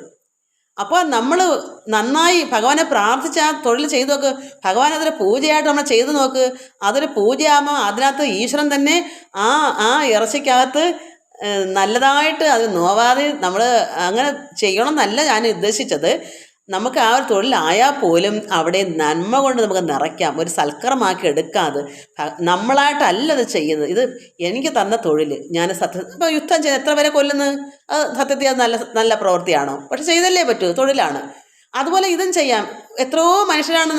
അപ്പോൾ നമ്മൾ നന്നായി ഭഗവാനെ പ്രാർത്ഥിച്ച് ആ തൊഴിൽ ചെയ്തു നോക്ക്. ഭഗവാൻ അതൊരു പൂജയായിട്ട് നമ്മൾ ചെയ്തു നോക്ക്. അതൊരു പൂജയാകുമ്പോൾ അതിനകത്ത് ഈശ്വരൻ തന്നെ ആ ഇറച്ചിക്കകത്ത് നല്ലതായിട്ട് അത് നോവാതെ നമ്മൾ അങ്ങനെ ചെയ്യണം എന്നല്ല ഞാൻ ഉദ്ദേശിച്ചത്. നമുക്ക് ആ ഒരു തൊഴിലായാൽ പോലും അവിടെ നന്മ കൊണ്ട് നമുക്ക് നിറയ്ക്കാം, ഒരു സൽക്കരമാക്കി എടുക്കാം. അത് നമ്മളായിട്ടല്ല അത് ചെയ്യുന്നത്. ഇത് എനിക്ക് തന്ന തൊഴിൽ. ഞാൻ ഇപ്പോൾ യുദ്ധം ചെയ്ത് എത്ര പേരെ കൊല്ലുന്നത്? അത് സത്യത്തിൽ അത് നല്ല പ്രവൃത്തിയാണോ? പക്ഷെ ചെയ്തല്ലേ പറ്റൂ, തൊഴിലാണ്. അതുപോലെ ഇതും ചെയ്യാം. എത്രയോ മനുഷ്യരാണ്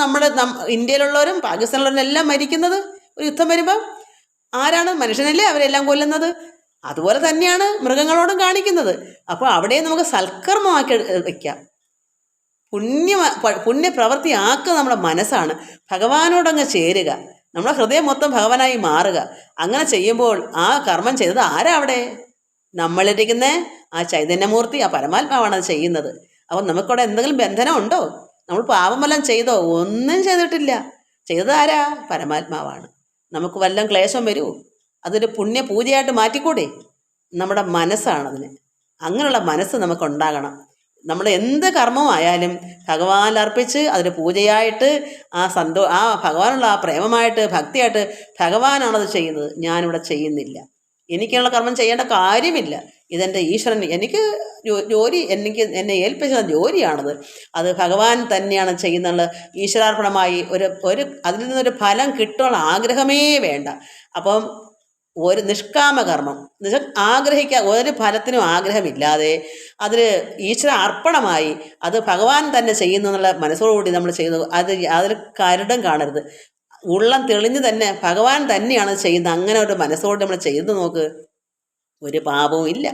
ഇന്ത്യയിലുള്ളവരും പാകിസ്ഥാനിലുള്ളവരും എല്ലാം മരിക്കുന്നത് ഒരു യുദ്ധം വരുമ്പോൾ. ആരാണ്? മനുഷ്യനല്ലേ അവരെല്ലാം കൊല്ലുന്നത്. അതുപോലെ തന്നെയാണ് മൃഗങ്ങളോടും കാണിക്കുന്നത്. അപ്പോൾ അവിടെ നമുക്ക് സൽക്കർമ്മമാക്കി വയ്ക്കാം. പുണ്യപ്രവൃത്തി ആക്കുക നമ്മുടെ മനസ്സാണ്. ഭഗവാനോടങ്ങ് ചേരുക, നമ്മുടെ ഹൃദയം മൊത്തം ഭഗവാനായി മാറുക. അങ്ങനെ ചെയ്യുമ്പോൾ ആ കർമ്മം ചെയ്തത് ആരാ അവിടെ? നമ്മളിരിക്കുന്ന ആ ചൈതന്യമൂർത്തി, ആ പരമാത്മാവാണ് അത് ചെയ്യുന്നത്. അപ്പോൾ നമുക്കവിടെ എന്തെങ്കിലും ബന്ധനം ഉണ്ടോ? നമ്മൾ പാപമെല്ലാം ചെയ്തോ? ഒന്നും ചെയ്തിട്ടില്ല. ചെയ്തത് ആരാ? പരമാത്മാവാണ്. നമുക്ക് വല്ലതും ക്ലേശം വരുമോ? അതൊരു പുണ്യപൂജയായിട്ട് മാറ്റിക്കൂടെ? നമ്മുടെ മനസ്സാണതിന്. അങ്ങനെയുള്ള മനസ്സ് നമുക്കുണ്ടാകണം. നമ്മൾ എന്ത് കർമ്മമായാലും ഭഗവാനിൽ അർപ്പിച്ച് അതൊരു പൂജയായിട്ട് ആ ഭഗവാനുള്ള ആ പ്രേമമായിട്ട് ഭക്തിയായിട്ട് ഭഗവാനാണത് ചെയ്യുന്നത്. ഞാനിവിടെ ചെയ്യുന്നില്ല. എനിക്കുള്ള കർമ്മം ചെയ്യേണ്ട കാര്യമില്ല. ഇതെൻ്റെ ഈശ്വരൻ എനിക്ക് എന്നെ ഏൽപ്പിച്ച ജോലിയാണത്. അത് ഭഗവാൻ തന്നെയാണ് ചെയ്യുന്നുള്ള ഈശ്വരാർപ്പണമായി അതിൽ നിന്നൊരു ഫലം കിട്ടുള്ള ആഗ്രഹമേ വേണ്ട. അപ്പം ഒരു നിഷ്കാമകർമ്മം ഒരു ഫലത്തിനും ആഗ്രഹമില്ലാതെ അതിൽ ഈശ്വര അർപ്പണമായി അത് ഭഗവാൻ തന്നെ ചെയ്യുന്നു എന്നുള്ള മനസ്സോടുകൂടി നമ്മൾ ചെയ്യുന്നു. അതിൽ കരുടം കാണരുത്. ഉള്ളം തെളിഞ്ഞ് തന്നെ ഭഗവാൻ തന്നെയാണ് ചെയ്യുന്നത്. അങ്ങനെ ഒരു മനസ്സോട് നമ്മൾ ചെയ്തു നോക്ക്. ഒരു പാപവും ഇല്ല.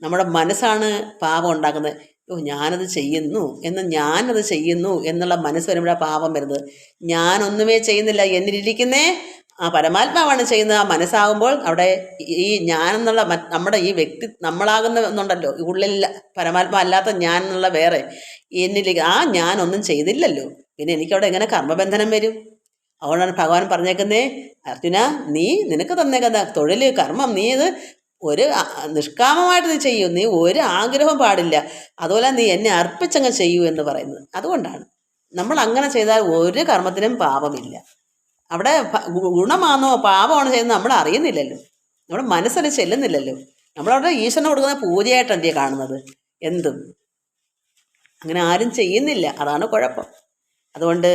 നമ്മുടെ മനസ്സാണ് പാപം ഉണ്ടാക്കുന്നത്. ഞാനത് ചെയ്യുന്നു എന്നുള്ള മനസ്സ് വരുമ്പോഴാണ് പാപം വരുന്നത്. ഞാനൊന്നുമേ ചെയ്യുന്നില്ല, എന്നിലിരിക്കുന്നേ ആ പരമാത്മാവാണ് ചെയ്യുന്നത്. ആ മനസ്സാകുമ്പോൾ അവിടെ ഈ ഞാനെന്നുള്ള നമ്മുടെ ഈ വ്യക്തി നമ്മളാകുന്ന എന്നുണ്ടല്ലോ, ഉള്ളിൽ പരമാത്മാ അല്ലാത്ത ഞാൻ എന്നുള്ള വേറെ എന്നിലേക്ക് ഞാനൊന്നും ചെയ്തില്ലല്ലോ. പിന്നെ എനിക്കവിടെ എങ്ങനെ കർമ്മബന്ധനം വരും? അതുകൊണ്ടാണ് ഭഗവാൻ പറഞ്ഞേക്കുന്നേ, അർജുന നിനക്ക് തന്നേക്കുന്ന തൊഴിൽ കർമ്മം നീ ഇത് ഒരു നിഷ്കാമമായിട്ട് നീ ചെയ്യൂ. നീ ഒരു ആഗ്രഹം പാടില്ല. അതുപോലെ നീ എന്നെ അർപ്പിച്ചങ്ങ് ചെയ്യൂ എന്ന് പറയുന്നത്. അതുകൊണ്ടാണ് നമ്മൾ അങ്ങനെ ചെയ്താൽ ഒരു കർമ്മത്തിനും പാപമില്ല. അവിടെ ഗുണമാണോ പാപമാണോ ചെയ്യുന്നത് നമ്മൾ അറിയുന്നില്ലല്ലോ. നമ്മുടെ മനസ്സിൽ ചെല്ലുന്നില്ലല്ലോ. നമ്മളവിടെ ഈശ്വരന് കൊടുക്കുന്ന പൂജയായിട്ടല്ലേ കാണുന്നത്. എന്തും അങ്ങനെ ആരും ചെയ്യുന്നില്ല. അതാണ് കുഴപ്പം. അതുകൊണ്ട്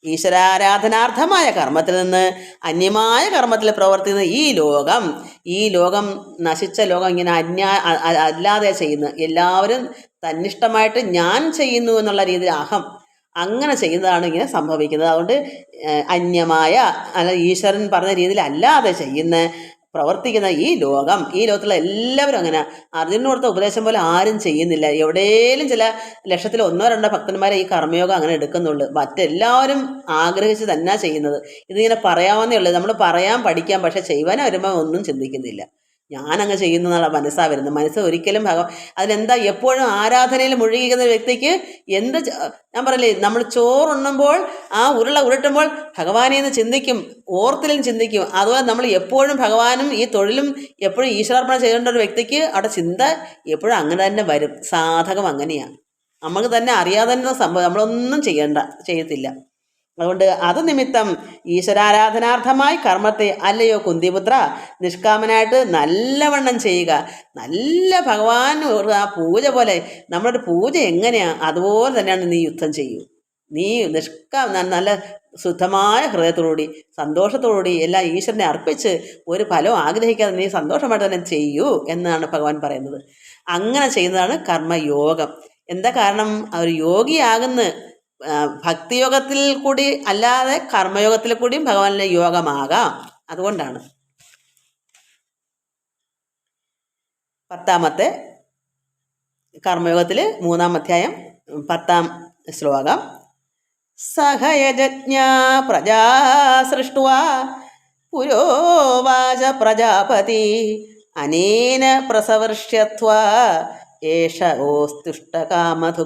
ഈശ്വരാരാധനാർത്ഥമായ കർമ്മത്തിൽ നിന്ന് അന്യമായ കർമ്മത്തിൽ പ്രവർത്തിക്കുന്ന ഈ ലോകം നശിച്ച ലോകം ഇങ്ങനെ അല്ലാതെ ചെയ്യുന്നത്. എല്ലാവരും തന്നിഷ്ടമായിട്ട് ഞാൻ ചെയ്യുന്നു എന്നുള്ള രീതിയിൽ അങ്ങനെ ചെയ്യുന്നതാണ് ഇങ്ങനെ സംഭവിക്കുന്നത്. അതുകൊണ്ട് അന്യമായ ഈശ്വരൻ പറഞ്ഞ രീതിയിൽ അല്ലാതെ പ്രവർത്തിക്കുന്ന ഈ ലോകത്തുള്ള എല്ലാവരും അങ്ങനെ അർജുനന് കൊടുത്ത ഉപദേശം പോലെ ആരും ചെയ്യുന്നില്ല. എവിടെയെങ്കിലും ചില 1,000-ൽ 1-2 ഭക്തന്മാരെ ഈ കർമ്മയോഗം അങ്ങനെ എടുക്കുന്നുള്ളൂ. മറ്റെല്ലാവരും ആഗ്രഹിച്ച് തന്നെ ചെയ്യുന്നത്. ഇതിങ്ങനെ പറയാവുന്നേ ഉള്ളൂ. നമ്മൾ പറയാൻ പഠിക്കാം, പക്ഷെ ചെയ്യുവാനോ വരുമ്പോൾ ഒന്നും ചിന്തിക്കുന്നില്ല. ഞാനങ്ങ് ചെയ്യുന്നതാണ് മനസ്സാ വരുന്നത്. മനസ്സ് ഒരിക്കലും അതിനെന്താ എപ്പോഴും ആരാധനയിൽ മുഴുകിക്കുന്ന വ്യക്തിക്ക് ഞാൻ പറയില്ലേ, നമ്മൾ ചോറുണ്ണുമ്പോൾ ആ ഉരുള ഉരുട്ടുമ്പോൾ ഭഗവാനെ എന്ന് ചിന്തിക്കും, ഓർത്തിലും ചിന്തിക്കും. അതുപോലെ നമ്മൾ എപ്പോഴും ഭഗവാനും ഈ തൊഴിലും എപ്പോഴും ഈശ്വരാർപ്പണം ചെയ്യേണ്ട ഒരു വ്യക്തിക്ക് അവിടെ ചിന്ത എപ്പോഴും അങ്ങനെ തന്നെ വരും. സാധകം അങ്ങനെയാണ്. നമുക്ക് തന്നെ അറിയാതെ തന്നെ സംഭവം, നമ്മളൊന്നും ചെയ്യത്തില്ല. അതുകൊണ്ട് അത് നിമിത്തം ഈശ്വരാരാധനാർത്ഥമായി കർമ്മത്തെ അല്ലയോ കുന്തിപുത്ര നിഷ്കാമനായിട്ട് നല്ലവണ്ണം ചെയ്യുക. നല്ല ഭഗവാൻ ആ പൂജ പോലെ, നമ്മളൊരു പൂജ എങ്ങനെയാണ് അതുപോലെ തന്നെയാണ് നീ യുദ്ധം ചെയ്യൂ. നീ നല്ല ശുദ്ധമായ ഹൃദയത്തോടുകൂടി സന്തോഷത്തോടുകൂടി എല്ലാം ഈശ്വരനെ അർപ്പിച്ച് ഒരു ഫലവും ആഗ്രഹിക്കാതെ നീ സന്തോഷമായിട്ട് തന്നെ ചെയ്യൂ എന്നാണ് ഭഗവാൻ പറയുന്നത്. അങ്ങനെ ചെയ്യുന്നതാണ് കർമ്മയോഗം. എന്താ കാരണം? ഒരു യോഗിയാകുന്ന ഭക്തിയോഗത്തിൽ കൂടി അല്ലാതെ കർമ്മയോഗത്തിൽ കൂടിയും ഭഗവാനിലെ യോഗമാകാം. അതുകൊണ്ടാണ് 10ാമത്തെ കർമ്മയോഗത്തിൽ 3-ാം അധ്യായം 10-ാം ശ്ലോകം. സഹയജ്ഞ പ്രജാ സൃഷ്ട്വാ പുരോവാച പ്രജാപതി അനേന പ്രസവർഷ്യത്വാ ഏഷ ഓസ്തുഷ്ടകാമധു.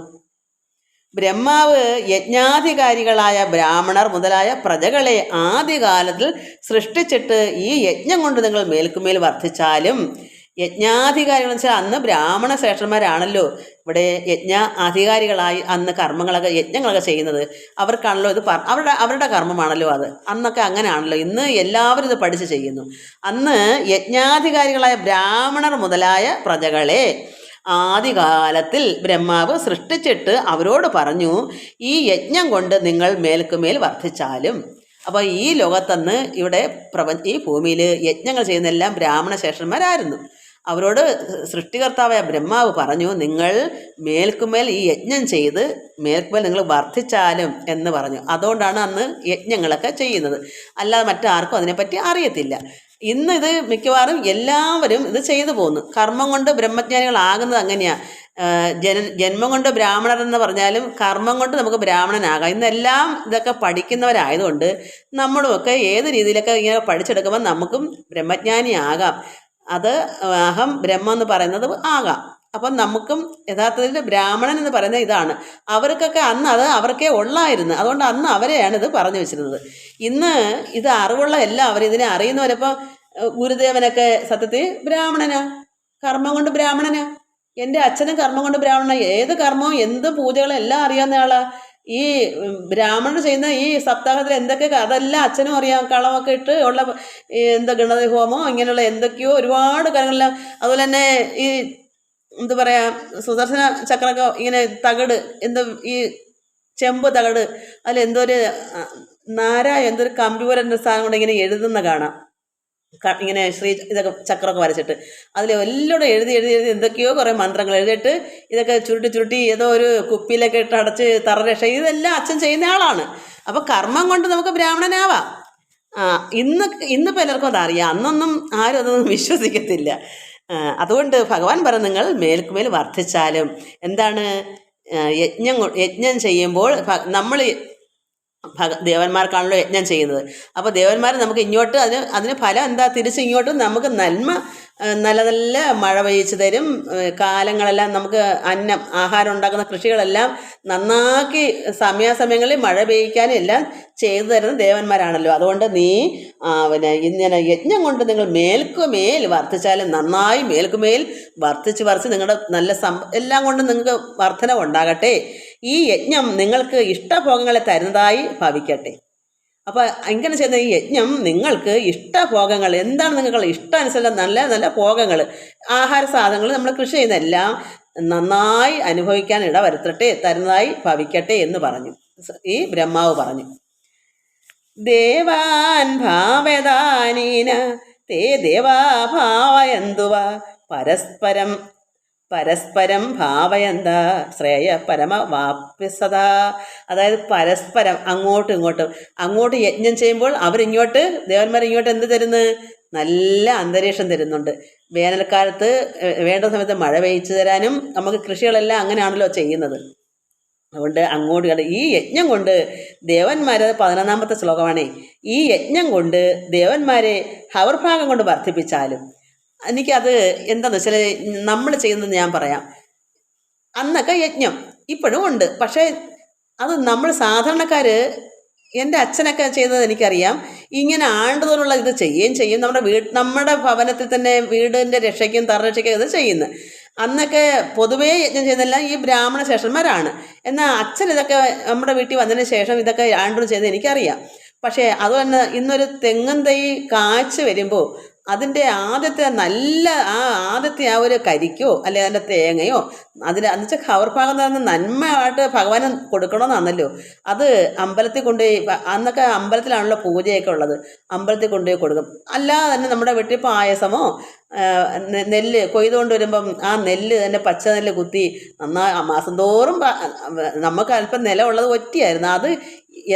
ബ്രഹ്മാവ് യജ്ഞാധികാരികളായ ബ്രാഹ്മണർ മുതലായ പ്രജകളെ ആദ്യകാലത്തിൽ സൃഷ്ടിച്ചിട്ട് ഈ യജ്ഞം കൊണ്ട് നിങ്ങൾ മേൽക്കുമേൽ വർദ്ധിച്ചാലും, യജ്ഞാധികാരികൾ വെച്ചാൽ അന്ന് ബ്രാഹ്മണ ശ്രേഷ്ഠന്മാരാണല്ലോ ഇവിടെ അധികാരികളായി അന്ന് യജ്ഞങ്ങളൊക്കെ ചെയ്യുന്നത്. അവർക്കാണല്ലോ ഇത് അവരുടെ കർമ്മമാണല്ലോ അത്. അന്നൊക്കെ അങ്ങനെയാണല്ലോ. ഇന്ന് എല്ലാവരും ഇത് പഠിച്ച് ചെയ്യുന്നു. അന്ന് യജ്ഞാധികാരികളായ ബ്രാഹ്മണർ മുതലായ പ്രജകളെ ആദികാലത്തിൽ ബ്രഹ്മാവ് സൃഷ്ടിച്ചിട്ട് അവരോട് പറഞ്ഞു, ഈ യജ്ഞം കൊണ്ട് നിങ്ങൾ മേൽക്കുമേൽ വർദ്ധിച്ചാലും. അപ്പോൾ ഈ ലോകത്തന്ന് ഇവിടെ ഈ ഭൂമിയിൽ യജ്ഞങ്ങൾ ചെയ്യുന്നതെല്ലാം ബ്രാഹ്മണ ശ്രേഷ്ഠന്മാരായിരുന്നു. അവരോട് സൃഷ്ടികർത്താവായ ബ്രഹ്മാവ് പറഞ്ഞു, നിങ്ങൾ മേൽക്കുമേൽ ഈ യജ്ഞം ചെയ്ത് മേൽക്കുമേൽ നിങ്ങൾ വർദ്ധിച്ചാലും എന്ന് പറഞ്ഞു. അതുകൊണ്ടാണ് അന്ന് യജ്ഞങ്ങളൊക്കെ ചെയ്യുന്നത്. അല്ലാതെ മറ്റാർക്കും അതിനെപ്പറ്റി അറിയത്തില്ല. ഇന്ന് ഇത് മിക്കവാറും എല്ലാവരും ഇത് ചെയ്തു പോകുന്നു. കർമ്മം കൊണ്ട് ബ്രഹ്മജ്ഞാനികളാകുന്നത് അങ്ങനെയാണ്. ജന്മം കൊണ്ട് ബ്രാഹ്മണർ എന്ന് പറഞ്ഞാലും കർമ്മം കൊണ്ട് നമുക്ക് ബ്രാഹ്മണനാകാം. ഇന്നെല്ലാം ഇതൊക്കെ പഠിക്കുന്നവരായതുകൊണ്ട് നമ്മളുമൊക്കെ ഏത് രീതിയിലൊക്കെ ഇങ്ങനെ പഠിച്ചെടുക്കുമ്പോൾ നമുക്കും ബ്രഹ്മജ്ഞാനിയാകാം. അത് അഹം ബ്രഹ്മം എന്ന് പറയുന്നത് ആകാം. അപ്പം നമുക്കും യഥാർത്ഥത്തിൽ ബ്രാഹ്മണൻ എന്ന് പറയുന്നത് ഇതാണ്. അവർക്കൊക്കെ അന്ന് അത് അവർക്കേ ഉള്ളായിരുന്നു. അതുകൊണ്ട് അന്ന് അവരെയാണ് ഇത് പറഞ്ഞു വെച്ചിരുന്നത്. ഇന്ന് ഇത് അറിവുള്ള എല്ലാവരും ഇതിനെ അറിയുന്നവരിപ്പോൾ ഗുരുദേവനൊക്കെ സത്യത്തിൽ ബ്രാഹ്മണനാ, കർമ്മം കൊണ്ട് ബ്രാഹ്മണനാ. എൻ്റെ അച്ഛനും കർമ്മം കൊണ്ട് ബ്രാഹ്മണനാ. ഏത് കർമ്മവും എന്ത് പൂജകളും എല്ലാം അറിയാവുന്ന ആളാ. ഈ ബ്രാഹ്മണർ ചെയ്യുന്ന ഈ സപ്താഹത്തിൽ എന്തൊക്കെ അതെല്ലാം അച്ഛനും അറിയാം. കളമൊക്കെ ഇട്ട് ഉള്ള എന്താ ഗണപതി ഹോമോ ഇങ്ങനെയുള്ള എന്തൊക്കെയോ ഒരുപാട് കാര്യങ്ങളെല്ലാം. അതുപോലെ തന്നെ ഈ എന്താ പറയുക, സുദർശന ചക്രമൊക്കെ ഇങ്ങനെ തകിട് ഈ ചെമ്പ് തകിട് അതിലെന്തോ ഒരു എന്തൊരു കമ്പി പോലെ സാധനം കൊണ്ട് ഇങ്ങനെ എഴുതുന്ന കാണാം. ഇങ്ങനെ ഇതൊക്കെ ചക്രമൊക്കെ വരച്ചിട്ട് അതിൽ എല്ലാം എഴുതി എന്തൊക്കെയോ കുറേ മന്ത്രങ്ങൾ എഴുതിയിട്ട് ഇതൊക്കെ ചുരുട്ടി ഏതോ ഒരു കുപ്പിയിലൊക്കെ ഇട്ട് അടച്ച് തറരക്ഷ ഇതെല്ലാം അച്ഛൻ ചെയ്യുന്ന ആളാണ്. അപ്പോൾ കർമ്മം കൊണ്ട് നമുക്ക് ബ്രാഹ്മണനാവാം. ഇന്ന് പലർക്കും അതറിയാം. അന്നൊന്നും ആരും അതൊന്നും വിശ്വസിക്കത്തില്ല. അതുകൊണ്ട് ഭഗവാൻ പറഞ്ഞു, നിങ്ങൾ മേൽക്കുമേൽ വർദ്ധിച്ചാലും. എന്താണ് യജ്ഞം ചെയ്യുമ്പോൾ നമ്മൾ ദേവന്മാർക്കാണല്ലോ യജ്ഞം ചെയ്യുന്നത്. അപ്പോൾ ദേവന്മാർ നമുക്ക് ഇങ്ങോട്ട് അതിന് ഫലം എന്താ? തിരിച്ചിങ്ങോട്ടും നമുക്ക് നല്ല നല്ല മഴ പെയ്ച്ചു തരും. കാലങ്ങളെല്ലാം നമുക്ക് ആഹാരം ഉണ്ടാക്കുന്ന കൃഷികളെല്ലാം നന്നാക്കി സമയാസമയങ്ങളിൽ മഴ പെയ്യിക്കാനും എല്ലാം ചെയ്തു തരുന്ന ദേവന്മാരാണല്ലോ. അതുകൊണ്ട് നീ ഇങ്ങനെ യജ്ഞം കൊണ്ട് നിങ്ങൾ മേൽക്കുമേൽ വർദ്ധിച്ചാലും നന്നായി മേൽക്കുമേൽ വർദ്ധിച്ച് നിങ്ങളുടെ നല്ല എല്ലാം കൊണ്ടും നിങ്ങൾക്ക് വർധന ഉണ്ടാകട്ടെ. ഈ യജ്ഞം നിങ്ങൾക്ക് ഇഷ്ടഭോഗങ്ങളെ തരുന്നതായി ഭവിക്കട്ടെ. അപ്പോൾ ഇങ്ങനെ ചെയ്യുന്ന ഈ യജ്ഞം നിങ്ങൾക്ക് ഇഷ്ടഭോഗങ്ങൾ എന്താണ് നിങ്ങളുടെ ഇഷ്ടാനുസരണം നല്ല നല്ല ഭോഗങ്ങൾ ആഹാര സാധനങ്ങൾ നമ്മൾ കൃഷി ചെയ്യുന്നതെല്ലാം നന്നായി അനുഭവിക്കാൻ ഇടവരുത്തട്ടെ, തരുന്നതായി ഭവിക്കട്ടെ എന്ന് പറഞ്ഞു ഈ ബ്രഹ്മാവ് പറഞ്ഞു. ദേവാൻ ഭാവദാനീന തേ ദേവാ ഭാവയന്തുവ പരസ്പരം ഭാവയന്ത ശ്രേയ പരമവാപ്യസദാ. അതായത് പരസ്പരം അങ്ങോട്ട് യജ്ഞം ചെയ്യുമ്പോൾ അവരിങ്ങോട്ട് ദേവന്മാർ ഇങ്ങോട്ട് എന്ത് തരുന്നു? നല്ല അന്തരീക്ഷം തരുന്നുണ്ട്. വേനൽക്കാലത്ത് വേണ്ട സമയത്ത് മഴ പെയ്ച്ചു തരാനും നമുക്ക് കൃഷികളെല്ലാം അങ്ങനെയാണല്ലോ ചെയ്യുന്നത്. അതുകൊണ്ട് അങ്ങോട്ട് ഈ യജ്ഞം കൊണ്ട് ദേവന്മാരെ 11ാമത്തെ ശ്ലോകമാണേ. ഈ യജ്ഞം കൊണ്ട് ദേവന്മാരെ ഹവർഭാഗം കൊണ്ട് വർദ്ധിപ്പിച്ചാലും എനിക്കത് എന്താണെന്ന് വെച്ചാൽ നമ്മൾ ചെയ്യുന്നത് ഞാൻ പറയാം. അന്നൊക്കെ യജ്ഞം ഇപ്പോഴും ഉണ്ട്. പക്ഷേ അത് നമ്മൾ സാധാരണക്കാർ, എൻ്റെ അച്ഛനൊക്കെ ചെയ്തത് എനിക്കറിയാം. ഇങ്ങനെ ആണ്ടുതോറുള്ള ഇത് ചെയ്യുകയും ചെയ്യും. നമ്മുടെ ഭവനത്തിൽ തന്നെ വീടിൻ്റെ രക്ഷയ്ക്കും തറരക്ഷയ്ക്കും ഇത് ചെയ്യുന്നത്. അന്നൊക്കെ പൊതുവേ യജ്ഞം ചെയ്യുന്നതെല്ലാം ഈ ബ്രാഹ്മണ ശേഷന്മാരാണ്. എന്നാൽ അച്ഛൻ ഇതൊക്കെ നമ്മുടെ വീട്ടിൽ വന്നതിന് ശേഷം ഇതൊക്കെ ആണ്ടും ചെയ്ത് എനിക്കറിയാം. പക്ഷേ അതുതന്നെ ഇന്നൊരു തെങ്ങും തൈ കായ്ച്ച് വരുമ്പോൾ അതിൻ്റെ ആദ്യത്തെ ആ ഒരു കരിക്കോ അല്ലെ അതിൻ്റെ തേങ്ങയോ എന്നുവെച്ചാൽ ഖവർ ഭാഗം തന്നെ നന്മയായിട്ട് ഭഗവാന് കൊടുക്കണമെന്നാണല്ലോ. അത് അമ്പലത്തിൽ കൊണ്ടുപോയി, അന്നൊക്കെ അമ്പലത്തിലാണല്ലോ പൂജയൊക്കെ ഉള്ളത്, അമ്പലത്തിൽ കൊണ്ടുപോയി കൊടുക്കും. അല്ലാതെ തന്നെ നമ്മുടെ വീട്ടിൽ പായസമോ നെല്ല് കൊയ്തുകൊണ്ട് വരുമ്പം ആ നെല്ല് തന്നെ പച്ച നെല്ല് കുത്തി മാസം തോറും നമുക്ക് അല്പം നിലമുള്ളത് ഒറ്റയായിരുന്നു. അത്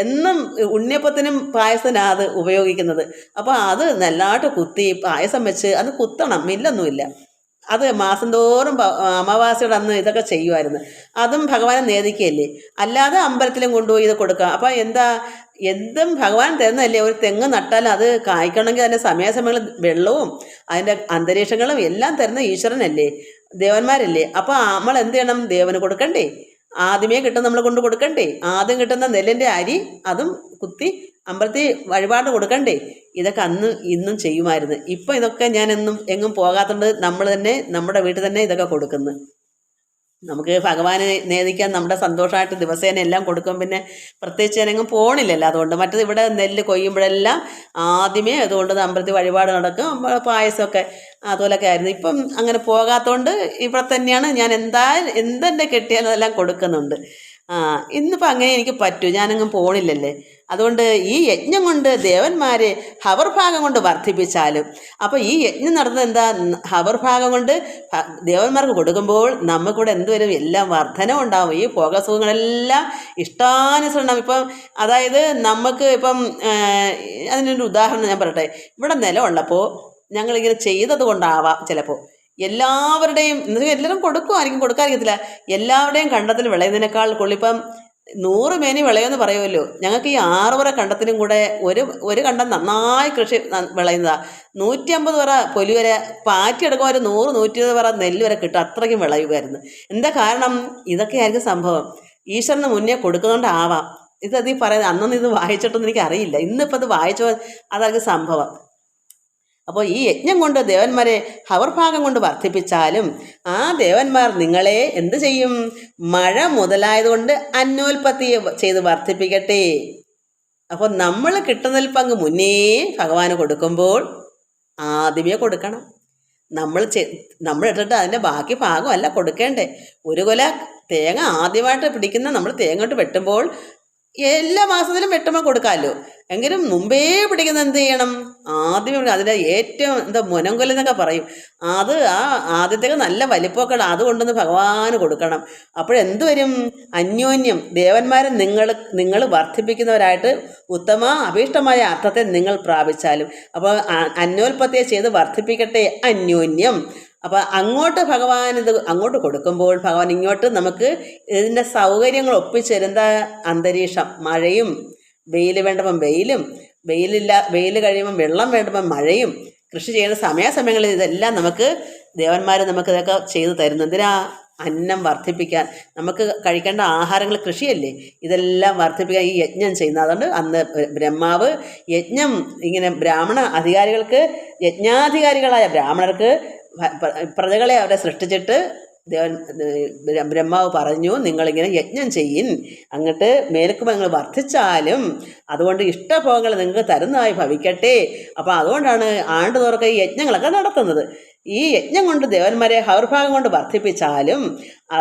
എന്നും ഉണ്ണിയപ്പത്തിനും പായസത്തിനാണ് അത് ഉപയോഗിക്കുന്നത്. അപ്പോൾ അത് നല്ലതായിട്ട് കുത്തി പായസം വെച്ച് അത് കുത്തണം, മില്ലൊന്നുമില്ല. അത് മാസം തോറും അമാവാസിയുടെ അന്ന് ഇതൊക്കെ ചെയ്യുമായിരുന്നു. അതും ഭഗവാനെ നേദിക്കുകയല്ലേ. അല്ലാതെ അമ്പലത്തിലും കൊണ്ടുപോയി ഇത് കൊടുക്കുക. അപ്പോൾ എന്തും ഭഗവാൻ തരുന്നതല്ലേ. ഒരു തെങ്ങ് നട്ടാലും അത് കായ്ക്കണമെങ്കിൽ അതിൻ്റെ സമയാസമയങ്ങളിൽ വെള്ളവും അതിൻ്റെ അന്തരീക്ഷങ്ങളും എല്ലാം തരുന്ന ഈശ്വരനല്ലേ, ദേവന്മാരല്ലേ. അപ്പോൾ നമ്മൾ എന്ത് ചെയ്യണം? ദേവന് കൊടുക്കണ്ടേ? ആദ്യമേ കിട്ടുന്ന നമ്മൾ കൊണ്ട് കൊടുക്കണ്ടേ? ആദ്യം കിട്ടുന്ന നെല്ലിൻ്റെ അരി അതും കുത്തി അമ്പലത്തിൽ വഴിപാട് കൊടുക്കണ്ടേ? ഇതൊക്കെ അന്ന് ഇന്നും ചെയ്യുമായിരുന്നു. ഇപ്പം ഇതൊക്കെ ഞാൻ എങ്ങും പോകാത്തതുകൊണ്ട് നമ്മൾ തന്നെ നമ്മുടെ വീട്ടിൽ തന്നെ ഇതൊക്കെ കൊടുക്കുന്നു. നമുക്ക് ഭഗവാനെ നേദിക്കാൻ നമ്മുടെ സന്തോഷമായിട്ട് ദിവസേന എല്ലാം കൊടുക്കും. പിന്നെ പ്രത്യേകിച്ച് ഞാനെങ്ങും പോകണില്ലല്ലോ. അതുകൊണ്ട് മറ്റത് ഇവിടെ നെല്ല് കൊയ്യുമ്പോഴെല്ലാം ആദ്യമേ അതുകൊണ്ട് അമ്പലത്തിൽ വഴിപാട് നടക്കും, പായസമൊക്കെ അതുപോലൊക്കെ ആയിരുന്നു. ഇപ്പം അങ്ങനെ പോകാത്തതുകൊണ്ട് ഇവിടെ തന്നെയാണ് ഞാൻ എന്തെൻ്റെ കെട്ടിയാലും അതെല്ലാം കൊടുക്കുന്നുണ്ട്. ഇന്നിപ്പോൾ അങ്ങനെ എനിക്ക് പറ്റൂ, ഞാനങ്ങും പോകണില്ലല്ലേ. അതുകൊണ്ട് ഈ യജ്ഞം കൊണ്ട് ദേവന്മാരെ ഹവർഭാഗം കൊണ്ട് വർദ്ധിപ്പിച്ചാലും, അപ്പോൾ ഈ യജ്ഞം നടന്നത് എന്താ? ഹവർഭാഗം കൊണ്ട് ദേവന്മാർക്ക് കൊടുക്കുമ്പോൾ നമുക്കിവിടെ എന്തുവരും? എല്ലാം വർധന ഉണ്ടാവും. ഈ ഭോഗസുഖങ്ങളെല്ലാം ഇഷ്ടാനുസരണം. ഇപ്പം അതായത് നമുക്ക് ഇപ്പം അതിനൊരു ഉദാഹരണം ഞാൻ പറയട്ടെ. ഇവിടെ നിലമുള്ളപ്പോൾ ഞങ്ങളിങ്ങനെ ചെയ്തത് കൊണ്ടാവാം ചിലപ്പോൾ എല്ലാവരുടെയും എല്ലാവരും കൊടുക്കുമായിരിക്കും, കൊടുക്കാതിരിക്കത്തില്ല. എല്ലാവരുടെയും കണ്ടത്തിൽ വിളയുന്നതിനേക്കാൾ കൊള്ളിപ്പം 100 മേനി വിളയുമെന്ന് പറയുമല്ലോ. ഞങ്ങൾക്ക് ഈ 6 പറ കണ്ടത്തിനും കൂടെ ഒരു കണ്ടം നന്നായി കൃഷി വിളയുന്നതാണ്. 150 പറ പൊലി വരെ പാറ്റിയെടുക്കുമ്പോൾ ഒരു 100-120 പറ നെല്ല് വരെ കിട്ടും. അത്രയ്ക്കും വിളയുമായിരുന്നു. എന്താ കാരണം? ഇതൊക്കെ ആയിരിക്കും സംഭവം. ഈശ്വരന് മുന്നേ കൊടുക്കുന്നതുകൊണ്ടാവാം. ഇതീ പറയുന്നത്. അന്നൊന്നും ഇത് വായിച്ചിട്ടൊന്നും എനിക്കറിയില്ല. ഇന്നിപ്പോൾ ഇത് വായിച്ചോ അതായിരിക്കും സംഭവം. അപ്പോൾ ഈ യജ്ഞം കൊണ്ട് ദേവന്മാരെ ഹവർഭാഗം കൊണ്ട് വർദ്ധിപ്പിച്ചാലും ആ ദേവന്മാർ നിങ്ങളെ എന്ത് ചെയ്യും? മഴ മുതലായതുകൊണ്ട് അന്യോൽപത്തി ചെയ്ത് വർദ്ധിപ്പിക്കട്ടെ. അപ്പോൾ നമ്മൾ കിട്ടുന്നതിൽ പങ്ക് മുന്നേ ഭഗവാന് കൊടുക്കുമ്പോൾ ആദ്യമേ കൊടുക്കണം. നമ്മൾ ഇട്ടിട്ട് അതിൻ്റെ ബാക്കി ഭാഗമല്ല കൊടുക്കേണ്ടേ. ഒരു കൊല തേങ്ങ ആദ്യമായിട്ട് പിടിക്കുന്ന നമ്മൾ തേങ്ങ ഇട്ട് വെട്ടുമ്പോൾ എല്ലാ മാസത്തിലും വെട്ടുമ്പോൾ കൊടുക്കാമല്ലോ. എങ്കിലും മുമ്പേ പിടിക്കുന്ന എന്ത് ചെയ്യണം? ആദ്യമേ അതിൻ്റെ ഏറ്റവും മുനങ്കൊലെന്നൊക്കെ പറയും. അത് ആദ്യത്തേക്ക് നല്ല വലിപ്പമൊക്കെ അതുകൊണ്ടൊന്ന് ഭഗവാന് കൊടുക്കണം. അപ്പോഴെന്ത് വരും? അന്യോന്യം ദേവന്മാരെ നിങ്ങൾ വർദ്ധിപ്പിക്കുന്നവരായിട്ട് ഉത്തമ അഭീഷ്ടമായ അർത്ഥത്തെ നിങ്ങൾ പ്രാപിച്ചാലും. അപ്പോൾ അന്യോൽപത്തിയെ ചെയ്ത് വർദ്ധിപ്പിക്കട്ടെ അന്യോന്യം. അപ്പോൾ അങ്ങോട്ട് കൊടുക്കുമ്പോൾ ഭഗവാൻ ഇങ്ങോട്ട് നമുക്ക് ഇതിൻ്റെ സൗകര്യങ്ങൾ ഒപ്പിച്ചേരുന്ന അന്തരീക്ഷം, മഴയും വെയിൽ വേണ്ടപ്പം വെയിലും, വെയിൽ കഴിയുമ്പം വെള്ളം വേണ്ടപ്പം മഴയും, കൃഷി ചെയ്യുന്ന സമയാസമയങ്ങളിൽ ഇതെല്ലാം നമുക്ക് ദേവന്മാർ നമുക്കിതൊക്കെ ചെയ്തു തരുന്നു. എന്തിനാ? അന്നം വർദ്ധിപ്പിക്കാൻ. നമുക്ക് കഴിക്കേണ്ട ആഹാരങ്ങൾ കൃഷിയല്ലേ, ഇതെല്ലാം വർദ്ധിപ്പിക്കാൻ ഈ യജ്ഞം ചെയ്യുന്നത്. അതുകൊണ്ട് അന്ന് ബ്രഹ്മാവ് യജ്ഞം ഇങ്ങനെ ബ്രാഹ്മണ അധികാരികൾക്ക്, യജ്ഞാധികാരികളായ ബ്രാഹ്മണർക്ക് പ്രജകളെ അവരെ സൃഷ്ടിച്ചിട്ട് ബ്രഹ്മാവ് പറഞ്ഞു, നിങ്ങളിങ്ങനെ യജ്ഞം ചെയ്യിൻ, അങ്ങോട്ട് മേൽക്കുമ്പോൾ നിങ്ങൾ വർദ്ധിച്ചാലും അതുകൊണ്ട് ഇഷ്ടഭോഗങ്ങൾ നിങ്ങൾക്ക് തരുന്നതായി ഭവിക്കട്ടെ. അപ്പോൾ അതുകൊണ്ടാണ് ആണ്ടുതോറൊക്കെ ഈ യജ്ഞങ്ങളൊക്കെ നടത്തുന്നത്. ഈ യജ്ഞം കൊണ്ട് ദേവന്മാരെ ഹവർഭാഗം കൊണ്ട് വർദ്ധിപ്പിച്ചാലും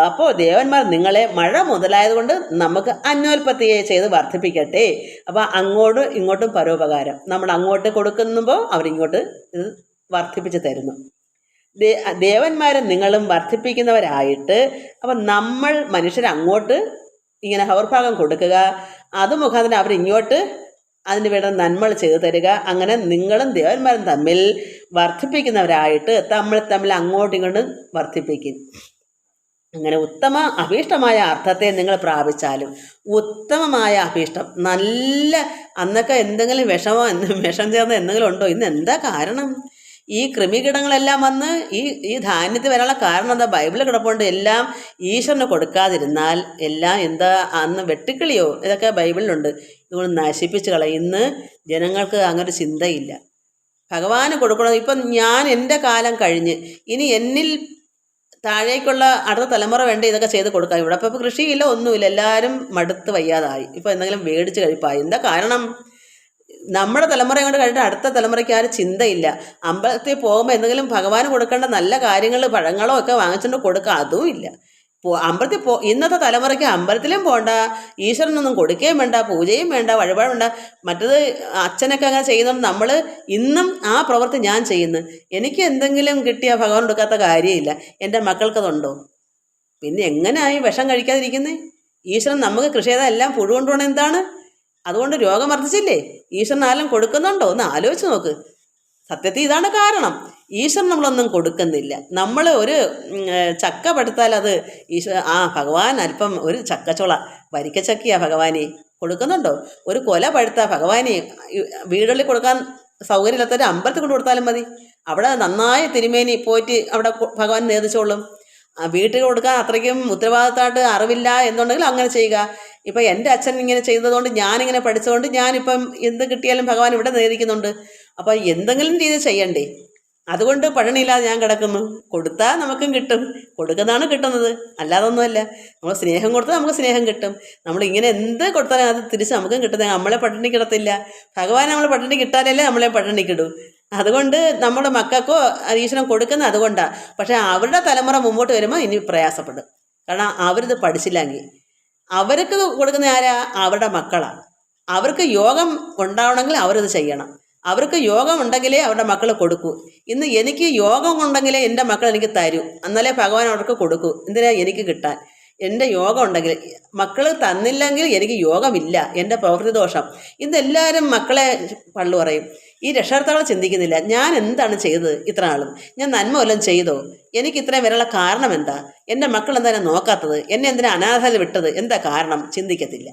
അപ്പോൾ ദേവന്മാർ നിങ്ങളെ മഴ മുതലായതുകൊണ്ട് നമുക്ക് അന്യോൽപത്തിയെ ചെയ്ത് വർദ്ധിപ്പിക്കട്ടെ. അപ്പോൾ അങ്ങോട്ടും ഇങ്ങോട്ടും പരോപകാരം. നമ്മൾ അങ്ങോട്ട് കൊടുക്കുമ്പോൾ അവരിങ്ങോട്ട് ഇത് വർദ്ധിപ്പിച്ച് തരുന്നു. ദേവന്മാരും നിങ്ങളും വർദ്ധിപ്പിക്കുന്നവരായിട്ട്, അപ്പം നമ്മൾ മനുഷ്യരങ്ങോട്ട് ഇങ്ങനെ ഹവർഭാഗം കൊടുക്കുക, അത് മുഖാന്തരം അവരിങ്ങോട്ട് അതിന് വേണ്ട നന്മകൾ ചെയ്തു തരിക. അങ്ങനെ നിങ്ങളും ദേവന്മാരും തമ്മിൽ വർദ്ധിപ്പിക്കുന്നവരായിട്ട് തമ്മിൽ അങ്ങോട്ടും ഇങ്ങോട്ടും വർദ്ധിപ്പിക്കും. അങ്ങനെ ഉത്തമ അഭീഷ്ടമായ അർത്ഥത്തെ നിങ്ങൾ പ്രാപിച്ചാലും, ഉത്തമമായ അഭീഷ്ടം നല്ല, അന്നൊക്കെ എന്തെങ്കിലും വിഷം ചേർന്ന് എന്തെങ്കിലും ഉണ്ടോ? ഇന്ന് എന്താ കാരണം? ഈ കൃമികീടങ്ങളെല്ലാം വന്ന് ഈ ധാന്യത്തിൽ വരാനുള്ള കാരണം എന്താ? ബൈബിളിൽ കിടപ്പുണ്ട്. എല്ലാം ഈശ്വരന് കൊടുക്കാതിരുന്നാൽ എല്ലാം എന്താ അന്ന് വെട്ടുക്കിളിയോ ഇതൊക്കെ ബൈബിളിലുണ്ട്. ഇതുകൊണ്ട് നശിപ്പിച്ച് കളയും. ഇന്ന് ജനങ്ങൾക്ക് അങ്ങനെ ചിന്തയില്ല. ഭഗവാന് കൊടുക്കണം. ഇപ്പം ഞാൻ എൻ്റെ കാലം കഴിഞ്ഞ് ഇനി എന്നിൽ താഴേക്കുള്ള അടുത്ത തലമുറ വേണ്ട ഇതൊക്കെ ചെയ്ത് കൊടുക്കാം. ഇവിടെ ഇപ്പോൾ കൃഷിയില്ല, ഒന്നുമില്ല, എല്ലാവരും മടുത്ത് വയ്യാതായി. ഇപ്പോൾ എന്തെങ്കിലും മേടിച്ച് കഴിപ്പായി. എന്താ കാരണം? നമ്മുടെ തലമുറ കൊണ്ട് കഴിഞ്ഞിട്ട് അടുത്ത തലമുറയ്ക്ക് ആരും ചിന്തയില്ല. അമ്പലത്തിൽ പോകുമ്പോൾ എന്തെങ്കിലും ഭഗവാന് കൊടുക്കേണ്ട നല്ല കാര്യങ്ങൾ, പഴങ്ങളോ ഒക്കെ വാങ്ങിച്ചുകൊണ്ട് കൊടുക്കുക, അതും ഇല്ല. അമ്പലത്തിൽ ഇന്നത്തെ തലമുറയ്ക്ക് അമ്പലത്തിലും പോകണ്ട, ഈശ്വരനൊന്നും കൊടുക്കുകയും വേണ്ട, പൂജയും വേണ്ട, വഴിപാടും വേണ്ട. മറ്റത് അച്ഛനൊക്കെ അങ്ങനെ ചെയ്യുന്നുണ്ട്. നമ്മൾ ഇന്നും ആ പ്രവൃത്തി ഞാൻ ചെയ്യുന്നു. എനിക്ക് എന്തെങ്കിലും കിട്ടിയാൽ ഭഗവാൻ കൊടുക്കാത്ത കാര്യമില്ല. എൻ്റെ മക്കൾക്കതുണ്ടോ? പിന്നെ എങ്ങനെയായി വിഷം കഴിക്കാതിരിക്കുന്നത്? ഈശ്വരൻ നമുക്ക് കൃഷി ചെയ്താൽ എല്ലാം പുഴു കൊണ്ടുപോകണം. എന്താണ് അതുകൊണ്ട് രോഗം വർദ്ധിച്ചില്ലേ? ഈശ്വരൻ ആരും കൊടുക്കുന്നുണ്ടോ? ഒന്ന് ആലോചിച്ച് നോക്ക്. സത്യത്തിൽ ഇതാണ് കാരണം. ഈശ്വരൻ നമ്മളൊന്നും കൊടുക്കുന്നില്ല. നമ്മൾ ഒരു ചക്ക പടുത്താൽ അത് ഭഗവാൻ അല്പം ഒരു ചക്കച്ചുള വരിക്കച്ചക്കയാ ഭഗവാനെ കൊടുക്കുന്നുണ്ടോ? ഒരു കൊല പഴുത്താൽ ഭഗവാനെ വീടുകളിൽ കൊടുക്കാൻ സൗകര്യമില്ലാത്തൊരു അമ്പലത്തിൽ കൊണ്ട് കൊടുത്താലും മതി. അവിടെ നന്നായി തിരുമേനി പോയിട്ട് അവിടെ ഭഗവാൻ നേദിച്ചോളും. വീട്ടിൽ കൊടുക്കാൻ അത്രയ്ക്കും ഉത്തരവാദിത്തമായിട്ട് അറിവില്ല എന്നുണ്ടെങ്കിൽ അങ്ങനെ ചെയ്യുക. ഇപ്പം എൻ്റെ അച്ഛൻ ഇങ്ങനെ ചെയ്തതുകൊണ്ട് ഞാനിങ്ങനെ പഠിച്ചതുകൊണ്ട് ഞാനിപ്പം എന്ത് കിട്ടിയാലും ഭഗവാൻ ഇവിടെ നേദിക്കുന്നുണ്ട്. അപ്പോൾ എന്തെങ്കിലും രീതി ചെയ്യണ്ടേ? അതുകൊണ്ട് പഴണിയില്ലാതെ ഞാൻ കിടക്കുന്നു. കൊടുത്താൽ നമുക്കും കിട്ടും. കൊടുക്കുന്നതാണ് കിട്ടുന്നത്, അല്ലാതൊന്നുമല്ല. നമ്മൾ സ്നേഹം കൊടുത്താൽ നമുക്ക് സ്നേഹം കിട്ടും. നമ്മളിങ്ങനെ എന്ത് കൊടുത്താലും അത് തിരിച്ച് നമുക്കും കിട്ടുന്നത്. നമ്മളെ പട്ടിണി കിടത്തില്ല. ഭഗവാൻ നമ്മളെ പട്ടിണി കിട്ടാനല്ലേ നമ്മളെ പട്ടിണിക്കിടും. അതുകൊണ്ട് നമ്മുടെ മക്കൾക്കോ ഈശ്വരൻ കൊടുക്കുന്നത് അതുകൊണ്ടാണ്. പക്ഷേ അവരുടെ തലമുറ മുമ്പോട്ട് വരുമ്പോൾ ഇനി പ്രയാസപ്പെടും. കാരണം അവരിത് പഠിച്ചില്ലെങ്കിൽ. അവർക്ക് കൊടുക്കുന്ന ആരാ? അവരുടെ മക്കളാണ്. അവർക്ക് യോഗം ഉണ്ടാവണമെങ്കിൽ അവരത് ചെയ്യണം. അവർക്ക് യോഗം ഉണ്ടെങ്കിലേ അവരുടെ മക്കൾ കൊടുക്കൂ. ഇന്ന് എനിക്ക് യോഗം ഉണ്ടെങ്കിലേ എൻ്റെ മക്കൾ എനിക്ക് തരൂ, എന്നാലേ ഭഗവാൻ അവർക്ക് കൊടുക്കൂ. എന്തിനാ? എനിക്ക് കിട്ടാൻ. എൻ്റെ യോഗം ഉണ്ടെങ്കിൽ. മക്കൾ തന്നില്ലെങ്കിൽ എനിക്ക് യോഗമില്ല, എൻ്റെ പ്രവൃത്തി ദോഷം. ഇന്നെല്ലാവരും മക്കളെ പള്ളു പറയും. ഈ രക്ഷകർത്താക്കൾ ചിന്തിക്കുന്നില്ല, ഞാൻ എന്താണ് ചെയ്തത് ഇത്ര നാളും? ഞാൻ നന്മ വല്ലതും ചെയ്തോ? എനിക്ക് ഇത്രയും വരെയുള്ള കാരണം എന്താ? എൻ്റെ മക്കൾ എന്താ എന്നെ നോക്കാത്തത്? എന്നെ എന്തിനാ അനാഥയിൽ വിട്ടത്? എന്താ കാരണം? ചിന്തിക്കത്തില്ല.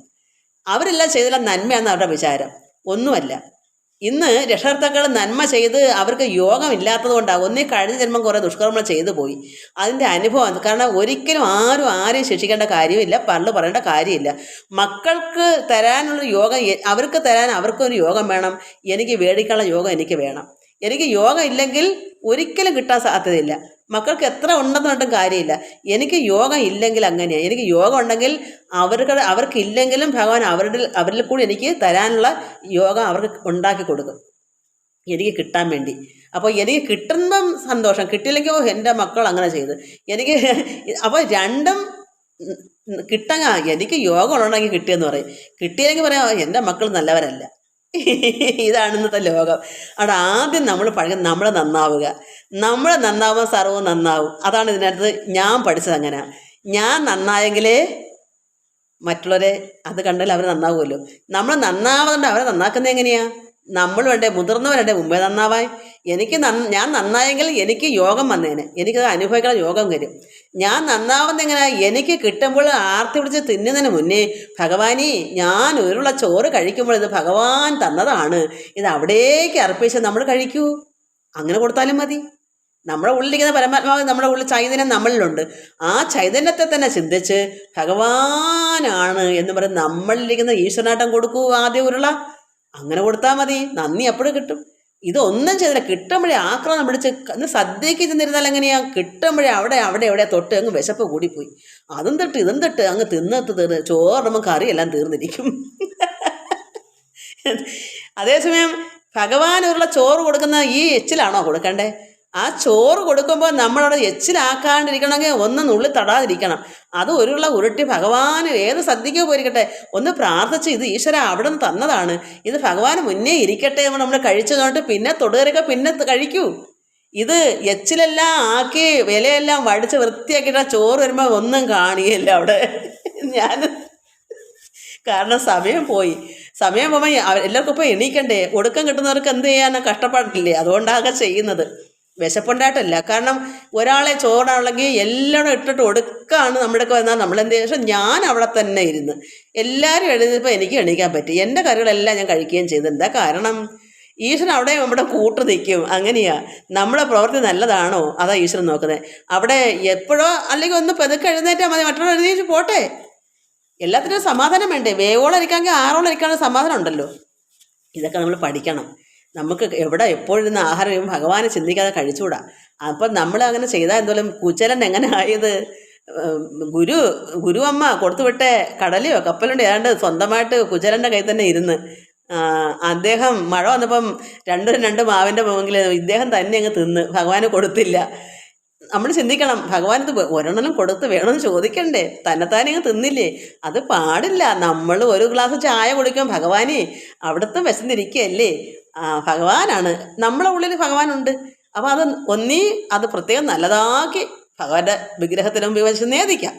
അവരെല്ലാം ചെയ്തുള്ള നന്മയാണെന്ന് അവരുടെ വിചാരം. ഒന്നുമല്ല. ഇന്ന് രക്ഷകർത്താക്കൾ നന്മ ചെയ്ത് അവർക്ക് യോഗം ഇല്ലാത്തത് കൊണ്ടാണ്. ഒന്നീ കഴിഞ്ഞ ജന്മം കുറേ ദുഷ്കർമ്മം ചെയ്തു പോയി, അതിൻ്റെ അനുഭവം. കാരണം ഒരിക്കലും ആരെയും ശിക്ഷിക്കേണ്ട കാര്യമില്ല, പറയേണ്ട കാര്യമില്ല. മക്കൾക്ക് തരാനുള്ള യോഗം അവർക്ക് തരാൻ അവർക്കൊരു യോഗം വേണം. എനിക്ക് മേടിക്കാനുള്ള യോഗം എനിക്ക് വേണം. എനിക്ക് യോഗം ഇല്ലെങ്കിൽ ഒരിക്കലും കിട്ടാൻ സാധ്യതയില്ല. മക്കൾക്ക് എത്ര ഉണ്ടെന്ന് പറഞ്ഞിട്ടും കാര്യമില്ല. എനിക്ക് യോഗം ഇല്ലെങ്കിൽ അങ്ങനെയാണ്. എനിക്ക് യോഗം ഉണ്ടെങ്കിൽ അവർക്കില്ലെങ്കിലും ഭഗവാൻ അവരിൽ കൂടി എനിക്ക് തരാനുള്ള യോഗം അവർക്ക് ഉണ്ടാക്കി കൊടുക്കും, എനിക്ക് കിട്ടാൻ വേണ്ടി. അപ്പോൾ എനിക്ക് കിട്ടുമ്പം സന്തോഷം, കിട്ടിയില്ലെങ്കിൽ എൻ്റെ മക്കൾ അങ്ങനെ ചെയ്ത് എനിക്ക്. അപ്പോൾ രണ്ടും കിട്ടാൻ എനിക്ക് യോഗം ഉണ്ടെങ്കിൽ കിട്ടിയെന്ന് പറയും, കിട്ടിയില്ലെങ്കിൽ പറയാം എൻ്റെ മക്കൾ നല്ലവരല്ല. ഇതാണ് ഇന്നത്തെ ലോകം. അവിടെ ആദ്യം നമ്മൾ പഠിക്കുന്നത് നമ്മൾ നന്നാവുക. നമ്മൾ നന്നാവുമ്പോൾ സർവ്വം നന്നാവും. അതാണ് ഇതിനകത്ത് ഞാൻ പഠിച്ചത്. അങ്ങനെ ഞാൻ നന്നായെങ്കിലേ മറ്റുള്ളവരെ അത് കണ്ടാൽ അവർ നന്നാവുമല്ലോ. നമ്മൾ നന്നാവുന്നുണ്ട്. അവരെ നന്നാക്കുന്നത് എങ്ങനെയാണ്? നമ്മൾ വേണ്ടേ, മുതിർന്നവരുടെ മുമ്പേ നന്നാവാൻ. ഞാൻ നന്നായെങ്കിൽ എനിക്ക് യോഗം വന്നേനെ, എനിക്കത് അനുഭവിക്കാൻ യോഗം വരും. ഞാൻ നന്നാവുന്ന എങ്ങനെ? എനിക്ക് കിട്ടുമ്പോൾ ആർത്തി പിടിച്ച് തിന്നുന്നതിന് മുന്നേ ഭഗവാനെ ഞാൻ ഒരുള്ള ചോറ് കഴിക്കുമ്പോൾ ഇത് ഭഗവാൻ തന്നതാണ്, ഇത് അവിടേക്ക് അർപ്പിച്ച് നമ്മൾ കഴിക്കൂ. അങ്ങനെ കൊടുത്താലും മതി. നമ്മുടെ ഉള്ളിലിരിക്കുന്ന പരമാത്മാവ്, നമ്മുടെ ഉള്ളിൽ ചൈതന്യം നമ്മളിലുണ്ട്. ആ ചൈതന്യത്തെ തന്നെ ചിന്തിച്ച് ഭഗവാനാണ് എന്ന് പറഞ്ഞ് നമ്മളിലിരിക്കുന്ന ഈശ്വരനാട്ടം കൊടുക്കൂ ആദ്യം ഉരുള. അങ്ങനെ കൊടുത്താൽ മതി. നന്ദി എപ്പോഴും കിട്ടും. ഇതൊന്നും ചെയ്തില്ല. കിട്ടുമ്പോഴേ ആക്രമണം പിടിച്ച് ഇന്ന് സദ്യക്ക് ചെന്നിരുന്നാൽ എങ്ങനെയാണ്? കിട്ടുമ്പോഴേ അവിടെ തൊട്ട് അങ്ങ് വിശപ്പ് കൂടിപ്പോയി. അതും തൊട്ട് ഇതും തൊട്ട് അങ്ങ് തീർന്ന് ചോറിടുമ്പോൾ കറിയെല്ലാം തീർന്നിരിക്കും. അതേസമയം ഭഗവാനുള്ള ചോറ് കൊടുക്കുന്ന ഈ എച്ചിലാണോ കൊടുക്കണ്ടേ? ആ ചോറ് കൊടുക്കുമ്പോൾ നമ്മളവിടെ എച്ചിലാക്കാണ്ടിരിക്കണമെങ്കിൽ ഒന്നും നുള്ളി തടാതിരിക്കണം. അത് ഒരുള്ള ഉരുട്ടി ഭഗവാന് ഏത് സദ്യക്കോ പോയിരിക്കട്ടെ ഒന്ന് പ്രാർത്ഥിച്ച് ഇത് ഈശ്വര അവിടെ നിന്ന് തന്നതാണ്, ഇത് ഭഗവാന് മുന്നേ ഇരിക്കട്ടെ നമ്മൾ കഴിച്ചു തൊട്ട് പിന്നെ തൊടുകരൊക്കെ പിന്നെ കഴിക്കൂ. ഇത് എച്ചിലെല്ലാം ആക്കി വിലയെല്ലാം വടിച്ച് വൃത്തിയാക്കിയിട്ട് ചോറ് വരുമ്പോൾ ഒന്നും കാണിയല്ല അവിടെ. കാരണം സമയം പോകുമ്പോൾ എല്ലാവർക്കും ഇപ്പോൾ എണീക്കണ്ടേ? ഒടുക്കം കിട്ടുന്നവർക്ക് എന്ത് ചെയ്യാൻ കഷ്ടപ്പാടില്ലേ? അതുകൊണ്ടാകെ ചെയ്യുന്നത്. വിശപ്പുണ്ടായിട്ടല്ല. കാരണം ഒരാളെ ചോറാണെങ്കിൽ എല്ലാവരും ഇട്ടിട്ട് ഒടുക്കാണ് നമ്മുടെയൊക്കെ വന്നാൽ നമ്മളെന്ത് ചെയ്യും? പക്ഷെ ഞാൻ അവിടെ തന്നെ ഇരുന്ന് എല്ലാവരും എഴുതിയപ്പോൾ എനിക്ക് എണീക്കാൻ പറ്റി. എൻ്റെ കറികളെല്ലാം ഞാൻ കഴിക്കുകയും ചെയ്തു. എന്താ കാരണം? ഈശ്വരൻ അവിടെ നമ്മുടെ കൂട്ട് നിൽക്കും. അങ്ങനെയാ. നമ്മുടെ പ്രവൃത്തി നല്ലതാണോ അതാ ഈശ്വരൻ നോക്കുന്നത്. അവിടെ എപ്പോഴോ അല്ലെങ്കിൽ ഒന്ന് പതുക്കെ എഴുന്നേറ്റാൽ മതി, മറ്റുള്ളവർ എഴുന്നേറ്റ് പോട്ടെ. എല്ലാത്തിനും സമാധാനം വേണ്ടേ? വേവോളം ഇരിക്കാമെങ്കിൽ ആറോളം ഇരിക്കാനുള്ള സമാധാനം ഉണ്ടല്ലോ. ഇതൊക്കെ നമ്മൾ പഠിക്കണം. നമുക്ക് എവിടെ എപ്പോഴും ആഹാരം ഭഗവാനെ ചിന്തിക്കാതെ കഴിച്ചുകൂടാ. അപ്പം നമ്മൾ അങ്ങനെ ചെയ്താൽ എന്തോലും കുചേലൻ എങ്ങനെ ആയത്? ഗുരുവമ്മ കൊടുത്തുവിട്ടെ കടലയോ കപ്പലുണ്ട് ഏതാണ്ട് സ്വന്തമായിട്ട് കുചേലൻ്റെ കയ്യിൽ തന്നെ ഇരുന്ന് അദ്ദേഹം മഴ വന്നപ്പം രണ്ട് മാവിൻ്റെ മുമ്പിൽ ഇദ്ദേഹം തന്നെ അങ്ങ് തിന്ന്, ഭഗവാന് കൊടുത്തില്ല. നമ്മൾ ചിന്തിക്കണം, ഭഗവാൻ ഇത് ഒരെണ്ണം കൊടുത്ത് വേണമെന്ന് ചോദിക്കണ്ടേ? തന്നെത്താനെ അങ്ങ് തിന്നില്ലേ? അത് പാടില്ല. നമ്മൾ ഒരു ഗ്ലാസ് ചായ കുടിക്കും ഭഗവാനെ, അവിടുത്തെ വിശന്നിരിക്കുകയല്ലേ. ഭഗവാനാണ്, നമ്മളെ ഉള്ളിൽ ഭഗവാനുണ്ട്. അപ്പോൾ അത് അത് പ്രത്യേകം നല്ലതാക്കി ഭഗവാന്റെ വിഗ്രഹത്തിന് മുമ്പിൽ വെച്ച് നേദിക്കാം,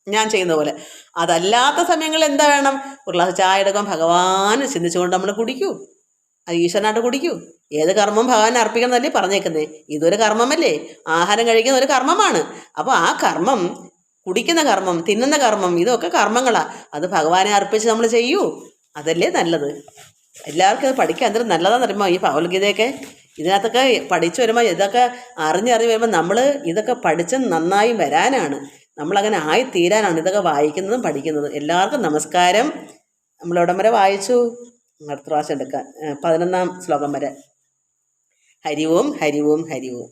ഞാൻ ചെയ്യുന്ന പോലെ. അതല്ലാത്ത സമയങ്ങളിൽ എന്താ വേണം? ഒരു ഗ്ലാസ് ചായ എടുക്കാൻ ഭഗവാന് ചിന്തിച്ചുകൊണ്ട് നമ്മൾ കുടിക്കൂ, അത് ഈശ്വരനായിട്ട് കുടിക്കൂ. ഏത് കർമ്മം ഭഗവാനെ അർപ്പിക്കണമെന്നല്ലേ പറഞ്ഞേക്കുന്നത്? ഇതൊരു കർമ്മമല്ലേ? ആഹാരം കഴിക്കുന്ന ഒരു കർമ്മമാണ്. അപ്പോൾ ആ കർമ്മം, കുടിക്കുന്ന കർമ്മം, തിന്നുന്ന കർമ്മം, ഇതൊക്കെ കർമ്മങ്ങളാണ്. അത് ഭഗവാനെ അർപ്പിച്ച് നമ്മൾ ചെയ്യൂ, അതല്ലേ നല്ലത്. എല്ലാവർക്കും അത് പഠിക്കാൻ എന്തൊരു നല്ലതാണെന്ന് അറിയുമ്പോൾ ഈ ഭഗവത്ഗീതയൊക്കെ ഇതിനകത്തൊക്കെ പഠിച്ചു വരുമ്പോൾ, ഇതൊക്കെ അറിഞ്ഞറിഞ്ഞ് വരുമ്പോൾ നമ്മൾ ഇതൊക്കെ പഠിച്ച് നന്നായി വരാനാണ്, നമ്മളങ്ങനെ ആയിത്തീരാനാണ് ഇതൊക്കെ വായിക്കുന്നതും പഠിക്കുന്നതും. എല്ലാവർക്കും നമസ്കാരം. നമ്മളെവിടം വരെ വായിച്ചു? അടുത്ത പ്രാവശ്യം എടുക്കാം 11-ാം ശ്ലോകം വരെ. ഹരി ഓം ഹരി ഓം ഹരി ഓം.